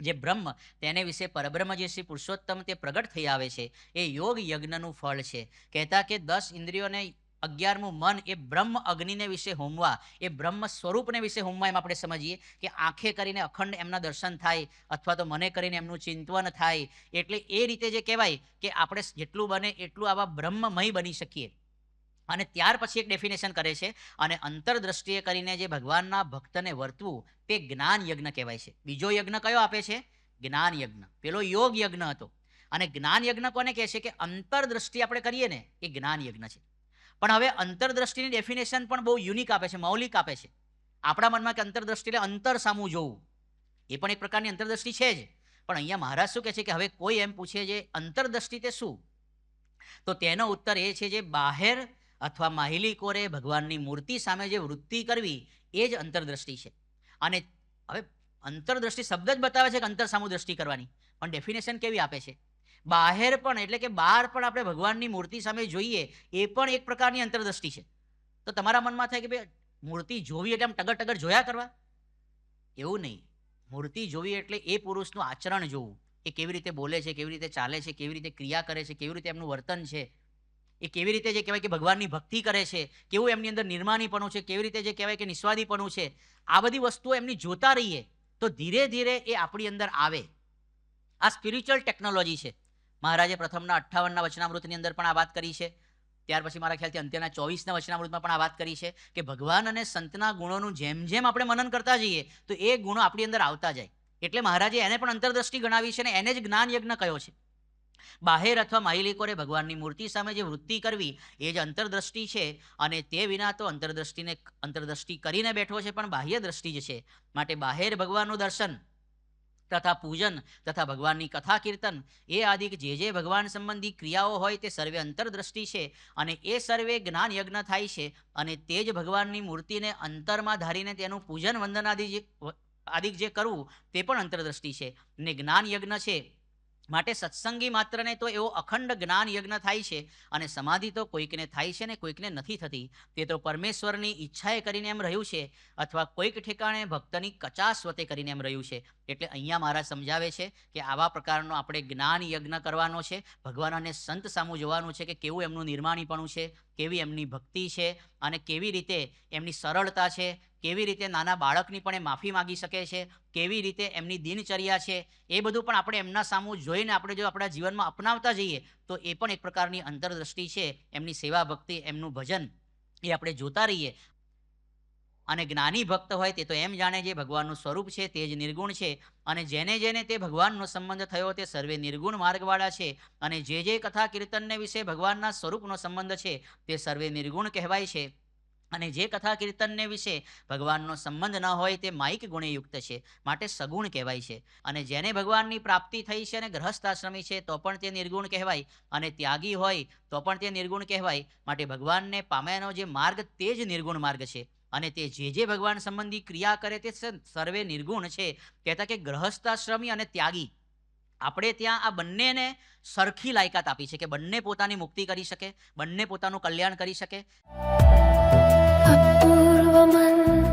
જે બ્રહ્મ તેને વિશે પરબ્રહ્મ જે શ્રી પુરુષોત્તમ તે પ્રગટ થઈ આવે છે. એ યોગ યજ્ઞનું ફળ છે. કહેતા કે 10 ઇન્દ્રિયોને 11મું મન એ બ્રહ્મ અગ્નિને વિશે હોમવા, એ બ્રહ્મ સ્વરૂપને વિશે હોમવા. એમ આપણે સમજીએ કે આંખે કરીને અખંડ એમના દર્શન થાય, અથવા તો મને કરીને એમનું ચિંતવન થાય. એટલે એ રીતે જે કહેવાય કે આપણે જેટલું બને એટલું આવા બ્રહ્મમય બની શકીએ. અને ત્યાર પછી એક ડેફિનેશન કરે છે, અને અંતરદ્રષ્ટિએ કરીને જે ભગવાનના ભક્તને વર્તવું તે જ્ઞાન યજ્ઞ કહેવાય છે. બીજો યજ્ઞ કયો આપે છે? જ્ઞાન યજ્ઞ. પેલો યોગ યજ્ઞ હતો. અને જ્ઞાન યજ્ઞ કોને કહે છે? કે અંતરદ્રષ્ટિ આપણે કરીએ ને એ જ્ઞાન યજ્ઞ છે. પણ હવે અંતરદ્રષ્ટિની ડેફિનેશન પણ બહુ યુનિક આપે છે, મૌલિક આપે છે. આપણા મનમાં કે અંતરદ્રષ્ટિ એટલે અંતર સામું જોવું, એ પણ એક પ્રકારની અંતરદ્રષ્ટિ છે જ. પણ અહીંયા મહારાજ શું કહે છે કે હવે કોઈ એમ પૂછે જે અંતરદ્રષ્ટિ તે શું, તો તેનો ઉત્તર એ છે જે બહાર અથવા માહિલી કોરે ભગવાનની મૂર્તિ સામે જે વૃત્તિ કરવી એ જ અંતરદ્રષ્ટિ છે. અને હવે અંતરદ્રષ્ટિ શબ્દ જ બતાવે છે કે અંતર સામું દ્રષ્ટિ કરવાની, પણ ડેફિનેશન કેવી આપે છે? બહાર પણ, એટલે કે બહાર પણ આપણે ભગવાનની મૂર્તિ સામે જોઈએ એ પણ એક પ્રકારની અંતરદ્રષ્ટિ છે. તો તમારા મનમાં થાય કે ભાઈ મૂર્તિ જોવી એટલે આમ ટગર ટગર જોયા કરવા, એવું નહીં. મૂર્તિ જોવી એટલે એ પુરુષનું આચરણ જોવું, એ કેવી રીતે બોલે છે, કેવી રીતે ચાલે છે, કેવી રીતે ક્રિયા કરે છે, કેવી રીતે એમનું વર્તન છે, એ કેવી રીતે જે કહેવાય કે ભગવાનની ભક્તિ કરે છે, કેવું એમની અંદર નિર્માણીપણું છે, કેવી રીતે જે કહેવાય કે નિસ્વાદીપણું છે. આ બધી વસ્તુઓ એમની જોતા રહીએ તો ધીરે ધીરે એ આપણી અંદર આવે. આ સ્પિરિચ્યુઅલ ટેકનોલોજી છે. મહારાજે પ્રથમના 58ના વચનામૃતની અંદર પણ આ વાત કરી છે. ત્યાર પછી મારા ખ્યાલથી અંત્યના 24ના વચનામૃતમાં પણ આ વાત કરી છે કે ભગવાન અને સંતના ગુણોનું જેમ જેમ આપણે મનન કરતા જઈએ તો એ ગુણો આપણી અંદર આવતા જાય. એટલે મહારાજે એને પણ અંતરદ્રષ્ટિ ગણાવી છે, અને એને જ જ્ઞાન યજ્ઞ કયો છે. બહાર અથવા માહિલીકોરે ભગવાનની મૂર્તિ સામે જે વૃત્તિ કરવી એ જ અંતરદ્રષ્ટિ છે. અને તે વિના તો અંતરદ્રષ્ટિ કરીને બેઠો છે, પણ બાહ્ય દ્રષ્ટિ જ છે. માટે બહાર ભગવાનનું દર્શન તથા પૂજન તથા ભગવાનની કથા કીર્તન એ આદિ જે ભગવાન સંબંધી ક્રિયાઓ હોય તે સર્વે અંતરદ્રષ્ટિ છે. અને એ સર્વે જ્ઞાન યજ્ઞ થાય છે. અને તે જ ભગવાનની મૂર્તિને અંતરમાં ધારીને તેનું પૂજન વંદન આદિ જે કરવું તે પણ અંતરદ્રષ્ટિ છે. ને જ્ઞાન યજ્ઞ છે માટે સત્સંગી માત્રને તો એવો અખંડ જ્ઞાન યજ્ઞ થાય છે. અને સમાધિ તો કોઈકને થાય છે ને કોઈકને નથી થતી. તે તો પરમેશ્વરની ઈચ્છાએ કરીને એમ રહ્યું છે, અથવા કોઈક ઠેકાણે ભક્તની કચાશ વતે કરીને એમ રહ્યું છે. એટલે અહીંયા મહારાજ સમજાવે છે કે આવા પ્રકારનો આપણે જ્ઞાન યજ્ઞ કરવાનો છે. ભગવાન અને સંત સામું જોવાનું છે કે કેવું એમનું નિર્માણીપણું છે, કેવી એમની ભક્તિ છે, અને કેવી રીતે એમની સરળતા છે, કેવી રીતે નાના બાળકની પણ એ માફી માગી શકે છે, કેવી રીતે એમની દિનચર્યા છે. એ બધું પણ આપણે એમના સામું જોઈને આપણે જો આપણા જીવનમાં અપનાવતા જઈએ તો એ પણ એક પ્રકારની અંતરદ્રષ્ટિ છે. એમની સેવા ભક્તિ, એમનું ભજન એ આપણે જોતા રહીએ. અને જ્ઞાની ભક્ત હોય તે તો એમ જાણે જે ભગવાનનું સ્વરૂપ છે તે જ નિર્ગુણ છે. અને જેને જેને તે ભગવાનનો સંબંધ થયો તે સર્વે નિર્ગુણ માર્ગવાળા છે. અને જે કથા કીર્તનને વિશે ભગવાનના સ્વરૂપનો સંબંધ છે તે સર્વે નિર્ગુણ કહેવાય છે. અને જે કથા કીર્તનને વિશે ભગવાનનો સંબંધ ન હોય તે માઇક ગુણે યુક્ત છે, માટે સગુણ કહેવાય છે. અને જેને ભગવાનની પ્રાપ્તિ થઈ છે અને ગ્રહસ્થાશ્રમી છે તો પણ તે નિર્ગુણ કહેવાય, અને ત્યાગી હોય તો પણ તે નિર્ગુણ કહેવાય. માટે ભગવાનને પામ્યાનો જે માર્ગ તે જ નિર્ગુણ માર્ગ છે. અને તે જે ભગવાન સંબંધી ક્રિયા કરે તે સર્વે નિર્ગુણ છે. કહેતા કે ગ્રહસ્થાશ્રમી અને ત્યાગી આપણે ત્યાં આ બંનેને સરખી લાયકાત આપી છે કે બંને પોતાની મુક્તિ કરી શકે, બંને પોતાનું કલ્યાણ કરી શકે. અપૂર્વ મંત્ર